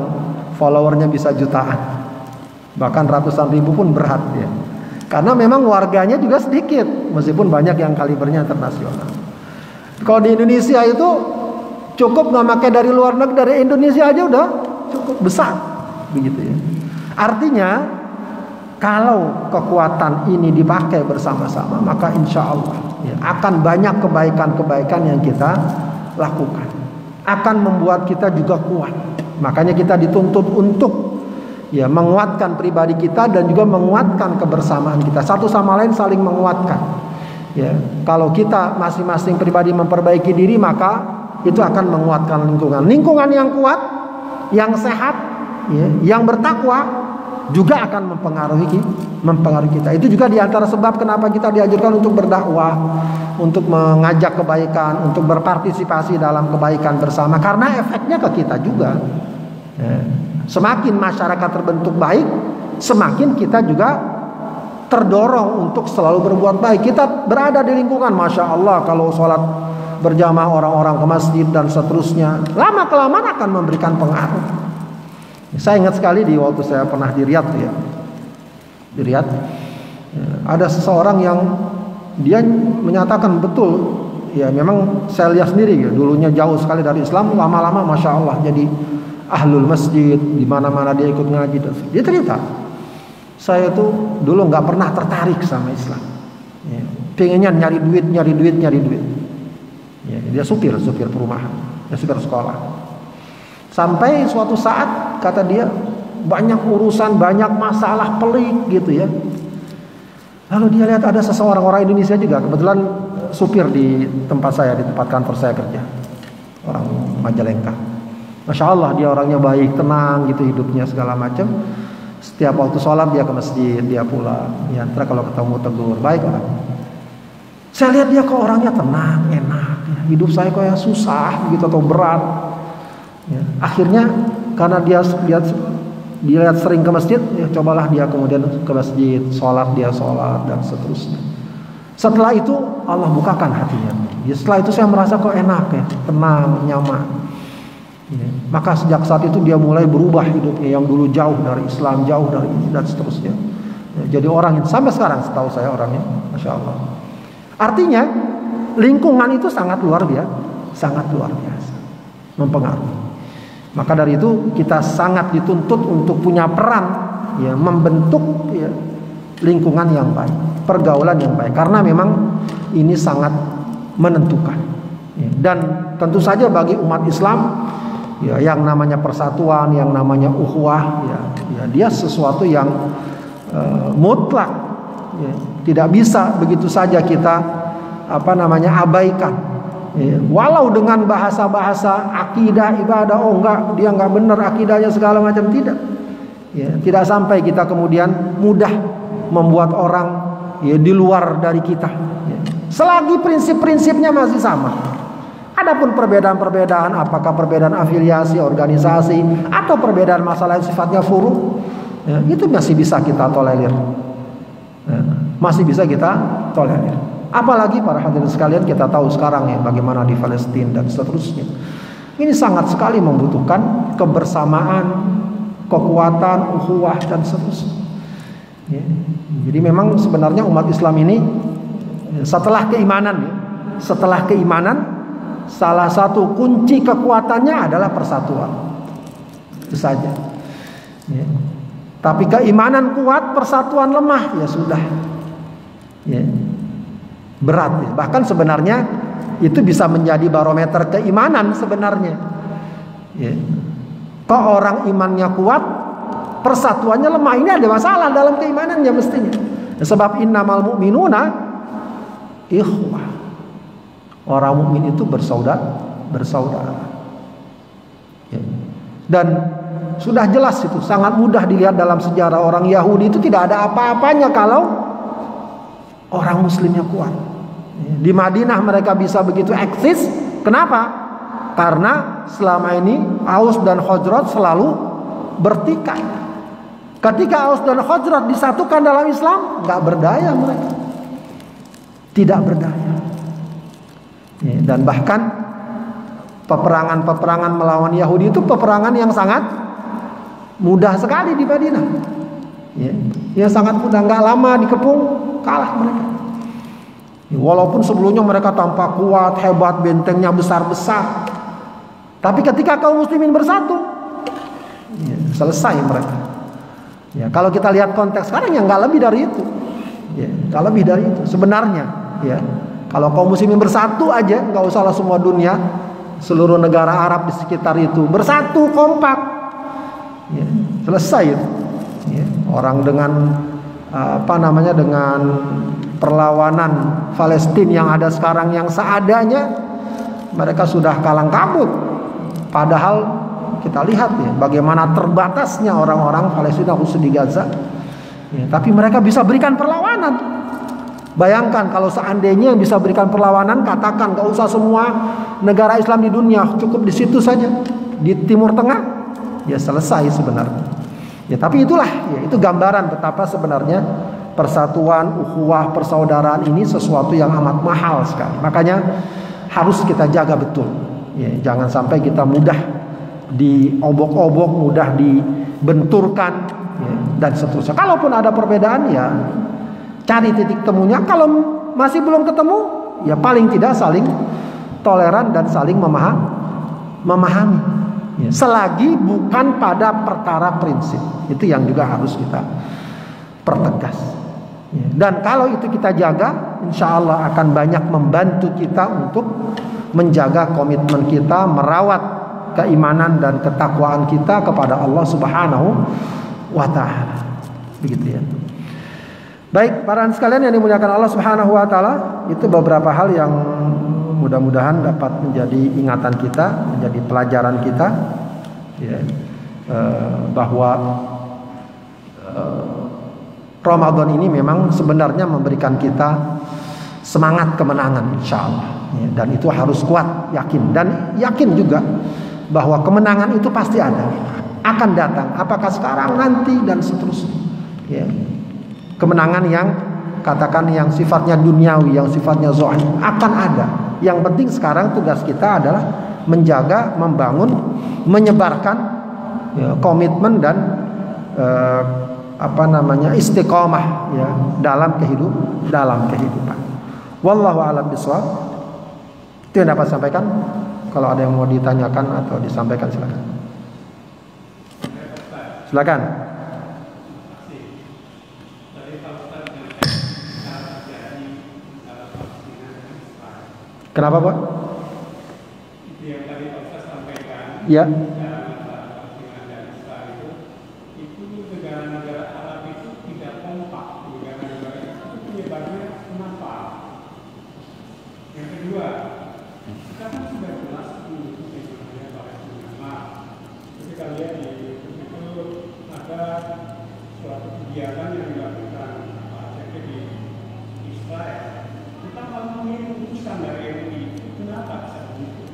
followernya bisa jutaan, bahkan ratusan ribu pun berat ya, karena memang warganya juga sedikit meskipun banyak yang kalibernya internasional. Kalau di Indonesia itu cukup nggak pakai dari luar negeri, dari Indonesia aja udah cukup besar begitu ya. Artinya kalau kekuatan ini dipakai bersama-sama, maka insya Allah ya, akan banyak kebaikan-kebaikan yang kita lakukan, akan membuat kita juga kuat. Makanya kita dituntut untuk ya menguatkan pribadi kita dan juga menguatkan kebersamaan kita, satu sama lain saling menguatkan. Ya, kalau kita masing-masing pribadi memperbaiki diri, maka itu akan menguatkan lingkungan. Lingkungan yang kuat, yang sehat, ya, yang bertakwa juga akan mempengaruhi kita. Itu juga diantara sebab kenapa kita dianjurkan untuk berdakwah, untuk mengajak kebaikan, untuk berpartisipasi dalam kebaikan bersama, karena efeknya ke kita juga. Ya. Semakin masyarakat terbentuk baik, semakin kita juga terdorong untuk selalu berbuat baik. Kita berada di lingkungan, Masya Allah, kalau sholat berjamaah orang-orang ke masjid dan seterusnya, lama-kelamaan akan memberikan pengaruh. Saya ingat sekali di waktu saya pernah di Riyadh ya. Di Riyadh ya, ada seseorang yang dia menyatakan betul ya, memang saya lihat sendiri ya, dulunya jauh sekali dari Islam, lama-lama Masya Allah jadi ahlul masjid, di mana-mana dia ikut ngaji. Dia cerita, saya tuh dulu nggak pernah tertarik sama Islam ya, pengennya nyari duit. Ya, dia supir perumahan, dia supir sekolah. Sampai suatu saat kata dia banyak urusan, banyak masalah pelik gitu ya. Lalu dia lihat ada seseorang orang Indonesia juga, kebetulan supir di tempat saya, di tempat kantor saya kerja, orang Majalengka. Masya Allah dia orangnya baik, tenang gitu hidupnya segala macam. Setiap waktu sholat dia ke masjid, dia pulang. Ya, ntar kalau ketemu tegur, baik orang. Saya lihat dia kok orangnya tenang, enak. Ya. Hidup saya kok yang susah gitu atau berat. Ya, akhirnya karena dia lihat sering ke masjid, ya, cobalah dia kemudian ke masjid, sholat dan seterusnya. Setelah itu Allah bukakan hatinya. Ya, setelah itu saya merasa kok enak ya, tenang, nyaman. Ya, maka sejak saat itu dia mulai berubah hidupnya yang dulu jauh dari Islam, jauh dari ini dan seterusnya. Ya, jadi orang yang sampai sekarang setahu saya orangnya, Masya Allah. Artinya lingkungan itu sangat luar biasa, mempengaruhi. Maka dari itu kita sangat dituntut untuk punya peran ya, membentuk ya, lingkungan yang baik, pergaulan yang baik, karena memang ini sangat menentukan ya. Dan tentu saja bagi umat Islam ya, yang namanya persatuan, yang namanya ukhuwah ya, dia sesuatu yang mutlak ya. Tidak bisa begitu saja kita abaikan. Ya, walau dengan bahasa-bahasa akidah, ibadah, oh enggak, dia enggak benar akidahnya segala macam, tidak. Ya, tidak sampai kita kemudian mudah membuat orang ya di luar dari kita. Ya. Selagi prinsip-prinsipnya masih sama. Adapun perbedaan-perbedaan, apakah perbedaan afiliasi, organisasi, atau perbedaan masalah yang sifatnya furu, ya, itu masih bisa kita tolerir. Ya, masih bisa kita tolerir. Apalagi para hadirin sekalian, kita tahu sekarang ya bagaimana di Palestina dan seterusnya. Ini sangat sekali membutuhkan kebersamaan, kekuatan, ukhuwah dan seterusnya. Ya. Jadi memang sebenarnya umat Islam ini setelah keimanan, salah satu kunci kekuatannya adalah persatuan. Itu saja. Ya. Tapi keimanan kuat, persatuan lemah, ya sudah. Ya. Berat ya. Bahkan sebenarnya itu bisa menjadi barometer keimanan sebenarnya ya. Kok orang imannya kuat, persatuannya lemah, ini ada masalah dalam keimanannya mestinya ya. Sebab innamal mu'minuna ikhwah, orang mukmin itu bersaudara ya. Dan sudah jelas itu, sangat mudah dilihat dalam sejarah orang Yahudi itu tidak ada apa-apanya kalau orang muslimnya kuat. Di Madinah mereka bisa begitu eksis. Kenapa? Karena selama ini Aus dan Khazraj selalu bertikai. Ketika Aus dan Khazraj disatukan dalam Islam, nggak berdaya mereka, tidak berdaya. Dan bahkan peperangan melawan Yahudi itu peperangan yang sangat mudah sekali di Madinah. Ya sangat mudah, nggak lama dikepung, kalah mereka. Walaupun sebelumnya mereka tampak kuat, hebat, bentengnya besar-besar, tapi ketika kaum muslimin bersatu, ya, selesai mereka. Ya, kalau kita lihat konteks sekarang ya nggak lebih dari itu. Ya, nggak lebih dari itu sebenarnya. Ya, kalau kaum muslimin bersatu aja, nggak usahlah semua dunia, seluruh negara Arab di sekitar itu bersatu kompak, ya, selesai itu. Ya, orang dengan dengan perlawanan Palestina yang ada sekarang yang seadanya, mereka sudah kalang kabut. Padahal kita lihat ya bagaimana terbatasnya orang-orang Palestina khusus di Gaza. Ya, tapi mereka bisa berikan perlawanan. Bayangkan kalau seandainya yang bisa berikan perlawanan, katakan gak usah semua negara Islam di dunia, cukup di situ saja, di Timur Tengah, ya selesai sebenarnya. Ya tapi itulah, ya itu gambaran betapa sebenarnya persatuan, ukhuwah, persaudaraan ini sesuatu yang amat mahal sekali. Makanya harus kita jaga betul. Ya, jangan sampai kita mudah diobok-obok, mudah dibenturkan, ya, dan seterusnya. Kalaupun ada perbedaan ya cari titik temunya. Kalau masih belum ketemu ya paling tidak saling toleran dan saling memahami, ya, selagi bukan pada perkara prinsip. Itu yang juga harus kita pertegas, ya. Dan kalau itu kita jaga, insya Allah akan banyak membantu kita untuk menjaga komitmen kita, merawat keimanan dan ketakwaan kita kepada Allah Subhanahu wa taala. Begitu ya. Baik, para sekalian yang dimuliakan Allah Subhanahu wa taala, itu beberapa hal yang mudah-mudahan dapat menjadi ingatan kita, menjadi pelajaran kita, ya, bahwa Ramadan ini memang sebenarnya memberikan kita semangat kemenangan insyaallah, ya, dan itu harus kuat, yakin, dan yakin juga bahwa kemenangan itu pasti ada, akan datang, apakah sekarang, nanti, dan seterusnya, ya. Kemenangan yang katakan yang sifatnya duniawi, yang sifatnya zahir akan ada. Yang penting sekarang tugas kita adalah menjaga, membangun, menyebarkan, ya, komitmen dan istiqomah, ya, dalam kehidupan. Wallahu a'lam bishawab. Itu yang dapat sampaikan. Kalau ada yang mau ditanyakan atau disampaikan silakan. Silakan. Kenapa, Pak? Itu yang tadi Pak Ustaz sampaikan. Ya. Itu negara-negara Arab itu tidak kompak. Negara-negara itu penyebarannya kenapa? Yang kedua, kita kan sudah jelas itu sebenarnya Palestina. Ketika lihat di itu ada suatu kegiatan yang dilakukan di Israel. Kita kalau mengirim utusan dari MUI, kenapa bisa begitu?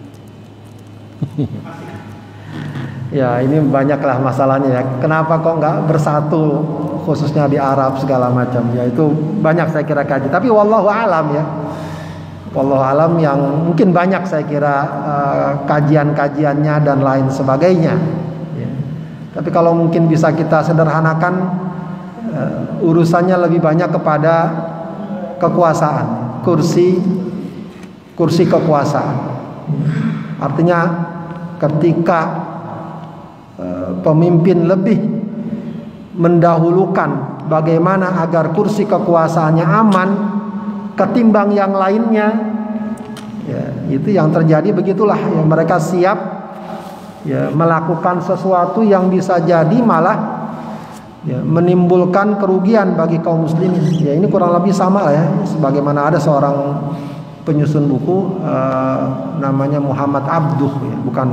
Ya, ini banyaklah masalahnya ya. Kenapa kok nggak bersatu, khususnya di Arab segala macam? Ya itu banyak saya kira kaji. Tapi wallahu alam ya. Wallahu alam yang mungkin banyak saya kira kajian-kajiannya dan lain sebagainya. Ya. Tapi kalau mungkin bisa kita sederhanakan, urusannya lebih banyak kepada kekuasaan, kursi kekuasaan. Artinya ketika pemimpin lebih mendahulukan bagaimana agar kursi kekuasaannya aman ketimbang yang lainnya, ya, itu yang terjadi. Begitulah ya, mereka siap, ya, melakukan sesuatu yang bisa jadi malah, ya, menimbulkan kerugian bagi kaum muslimin. Ya ini kurang lebih sama lah ya, sebagaimana ada seorang penyusun buku namanya Muhammad Abduh, ya, bukan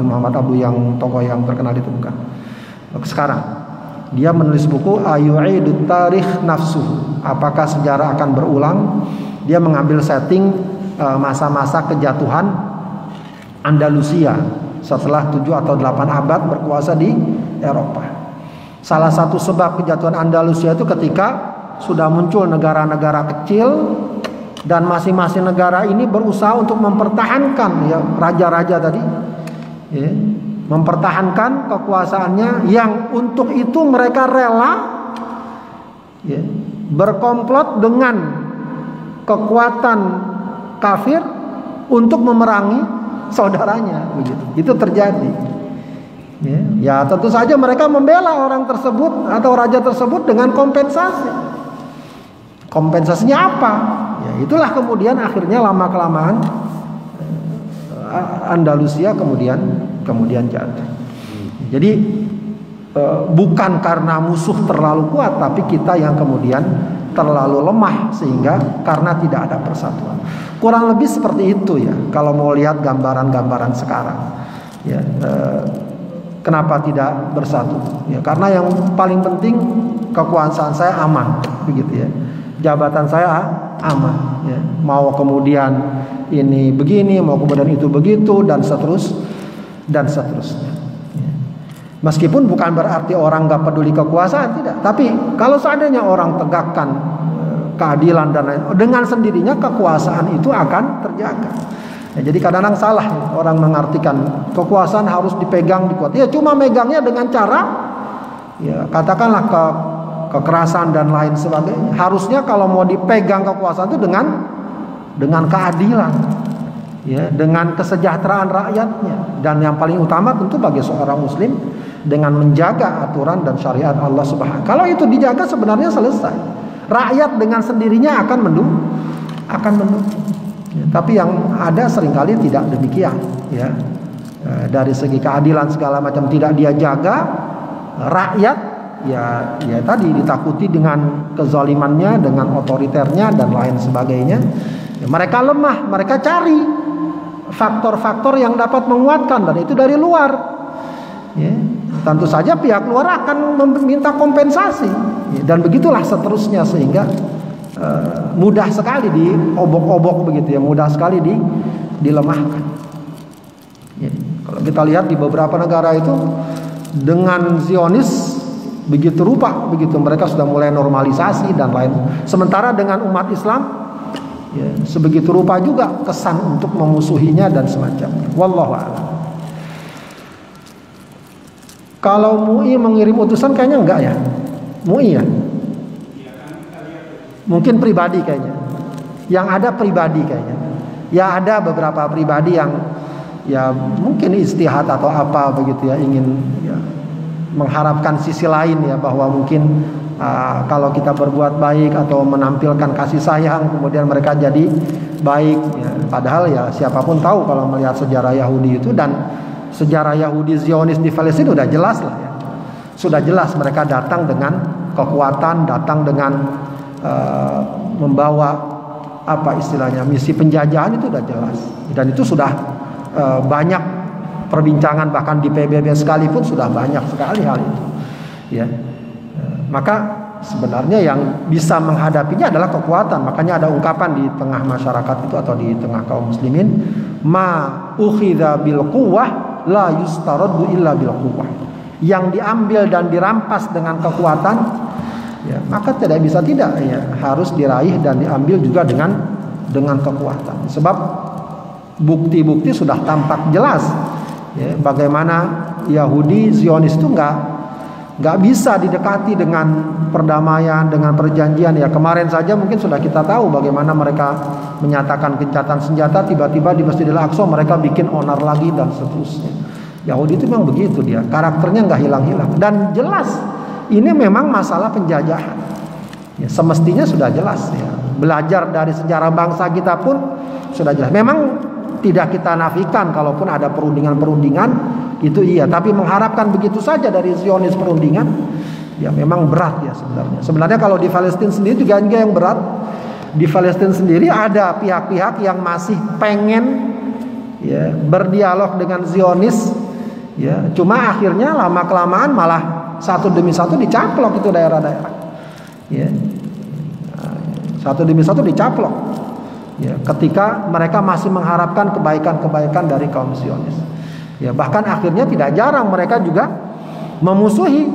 Muhammad Abduh yang tokoh yang terkenal itu, bukan. Sekarang dia menulis buku Ayu'idut Tarikh Nafsuh, apakah sejarah akan berulang. Dia mengambil setting masa-masa kejatuhan Andalusia setelah 7 atau 8 abad berkuasa di Eropa. Salah satu sebab kejatuhan Andalusia itu ketika sudah muncul negara-negara kecil dan masing-masing negara ini berusaha untuk mempertahankan, ya, raja-raja tadi, ya, mempertahankan kekuasaannya, yang untuk itu mereka rela, ya, berkomplot dengan kekuatan kafir untuk memerangi saudaranya. Begitu. Itu terjadi. Ya tentu saja mereka membela orang tersebut atau raja tersebut dengan kompensasi. Kompensasinya apa? Ya itulah kemudian akhirnya lama-kelamaan Andalusia kemudian jatuh. Jadi bukan karena musuh terlalu kuat, tapi kita yang kemudian terlalu lemah sehingga karena tidak ada persatuan. Kurang lebih seperti itu ya. Kalau mau lihat gambaran-gambaran sekarang, ya kenapa tidak bersatu? Ya karena yang paling penting kekuasaan saya aman, begitu ya. Jabatan saya aman. Ya. Mau kemudian ini begini, mau kemudian itu begitu dan seterusnya. Meskipun bukan berarti orang nggak peduli kekuasaan, tidak. Tapi kalau seandainya orang tegakkan keadilan dan lain, dengan sendirinya kekuasaan itu akan terjaga. Ya, jadi kadang-kadang salah orang mengartikan kekuasaan harus dipegang, dikuat. Ya cuma megangnya dengan cara, ya katakanlah kekerasan dan lain sebagainya. Harusnya kalau mau dipegang kekuasaan itu dengan keadilan. Ya, dengan kesejahteraan rakyatnya, dan yang paling utama tentu bagi seorang muslim dengan menjaga aturan dan syariat Allah Subhanahu. Kalau itu dijaga sebenarnya selesai. Rakyat dengan sendirinya akan mendukung. Ya, tapi yang ada seringkali tidak demikian. Ya, dari segi keadilan segala macam tidak dia jaga, rakyat ya tadi ditakuti dengan kezalimannya, dengan otoriternya dan lain sebagainya. Ya, mereka lemah, mereka cari faktor-faktor yang dapat menguatkan, dan itu dari luar. Ya, tentu saja pihak luar akan meminta kompensasi, ya, dan begitulah seterusnya sehingga mudah sekali diobok-obok begitu ya, mudah sekali dilemahkan. Ya, kalau kita lihat di beberapa negara itu dengan Zionis begitu rupa, begitu mereka sudah mulai normalisasi dan lain. Sementara dengan umat Islam, ya, sebegitu rupa juga kesan untuk memusuhinya dan semacamnya. Wallahu a'lam. Kalau MUI mengirim utusan kayaknya enggak ya. MUI ya. Mungkin pribadi kayaknya. Yang ada pribadi kayaknya. Ya ada beberapa pribadi yang ya mungkin istihad atau apa begitu ya, ingin ya, mengharapkan sisi lain ya, bahwa mungkin kalau kita berbuat baik atau menampilkan kasih sayang kemudian mereka jadi baik ya. Padahal ya siapapun tahu kalau melihat sejarah Yahudi itu dan sejarah Yahudi Zionis di Palestina sudah jelas lah ya. Sudah jelas mereka datang dengan kekuatan, datang dengan membawa apa istilahnya misi penjajahan, itu sudah jelas, dan itu sudah banyak perbincangan, bahkan di PBB sekalipun sudah banyak sekali hal itu ya. Maka sebenarnya yang bisa menghadapinya adalah kekuatan. Makanya ada ungkapan di tengah masyarakat itu atau di tengah kaum muslimin, ma ukhidha bil quwwah la yustaradu illa bil quwwah. Yang diambil dan dirampas dengan kekuatan, ya, maka tidak bisa tidak ya, harus diraih dan diambil juga dengan kekuatan. Sebab bukti-bukti sudah tampak jelas ya, bagaimana Yahudi Zionis itu nggak bisa didekati dengan perdamaian, dengan perjanjian ya. Kemarin saja mungkin sudah kita tahu bagaimana mereka menyatakan gencatan senjata, tiba-tiba di Masjidil Aqsa mereka bikin onar lagi dan seterusnya. Yahudi itu memang begitu, dia karakternya nggak hilang-hilang dan jelas ini memang masalah penjajahan ya, semestinya sudah jelas ya. Belajar dari sejarah bangsa kita pun sudah jelas. Memang tidak kita nafikan kalaupun ada perundingan-perundingan itu iya, tapi mengharapkan begitu saja dari Zionis perundingan ya memang berat ya sebenarnya. Sebenarnya kalau di Palestina sendiri juga yang berat. Di Palestina sendiri ada pihak-pihak yang masih pengen ya berdialog dengan Zionis ya, cuma akhirnya lama-kelamaan malah satu demi satu dicaplok itu daerah-daerah ya. Satu demi satu dicaplok ya, ketika mereka masih mengharapkan kebaikan-kebaikan dari kaum Zionis. Ya, bahkan akhirnya tidak jarang mereka juga memusuhi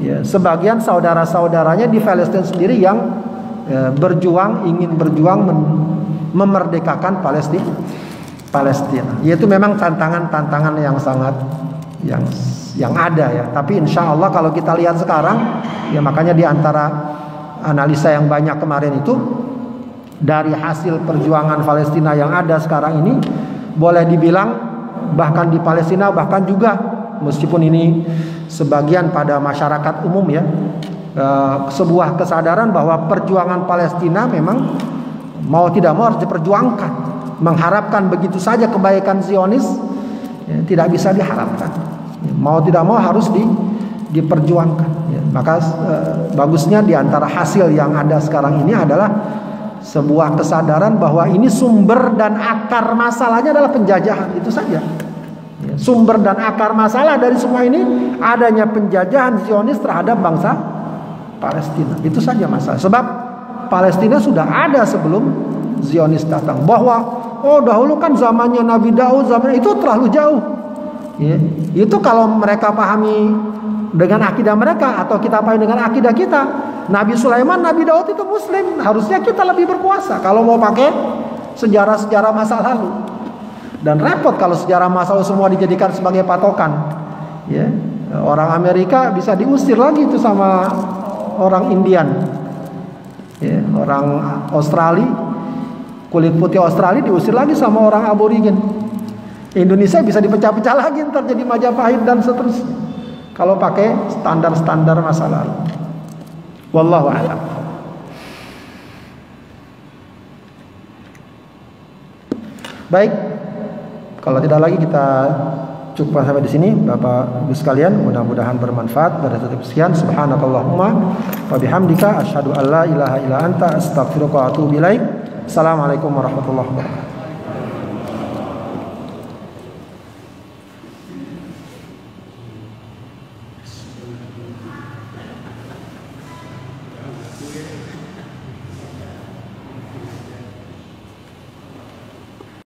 ya, sebagian saudara-saudaranya di Palestina sendiri yang ingin berjuang memerdekakan Palestina. Yaitu memang tantangan yang sangat yang ada ya. Tapi insya Allah kalau kita lihat sekarang ya, makanya di antara analisa yang banyak kemarin itu dari hasil perjuangan Palestina yang ada sekarang ini, boleh dibilang bahkan di Palestina bahkan juga meskipun ini sebagian pada masyarakat umum ya, sebuah kesadaran bahwa perjuangan Palestina memang mau tidak mau harus diperjuangkan. Mengharapkan begitu saja kebaikan Zionis ya, tidak bisa diharapkan. Mau tidak mau harus diperjuangkan ya. Maka bagusnya diantara hasil yang ada sekarang ini adalah sebuah kesadaran bahwa ini sumber dan akar masalahnya adalah penjajahan, itu saja. Sumber dan akar masalah dari semua ini adanya penjajahan Zionis terhadap bangsa Palestina. Itu saja masalah. Sebab Palestina sudah ada sebelum Zionis datang. Bahwa dahulu kan zamannya Nabi Daud, zamannya itu terlalu jauh. Ya, itu kalau mereka pahami dengan akidah mereka atau kita pahami dengan akidah kita. Nabi Sulaiman, Nabi Daud itu Muslim. Harusnya kita lebih berkuasa kalau mau pakai sejarah-sejarah masa lalu. Dan repot kalau sejarah masa lalu semua dijadikan sebagai patokan. Ya, orang Amerika bisa diusir lagi itu sama orang Indian. Ya, orang Australia, kulit putih Australia diusir lagi sama orang Aborigin. Indonesia bisa dipecah-pecah lagi ntar jadi Majapahit dan seterusnya. Kalau pakai standar-standar masa lalu. Wallahu a'lam. Baik, kalau tidak lagi kita cukup sampai di sini, Bapak Ibu sekalian. Mudah-mudahan bermanfaat. Pada tutup sekian, subhanakallahumma wa bihamdika asyhadu an la ilaha illa anta astaghfiruka wa atubu ilaik. Assalamualaikum warahmatullahi wabarakatuh.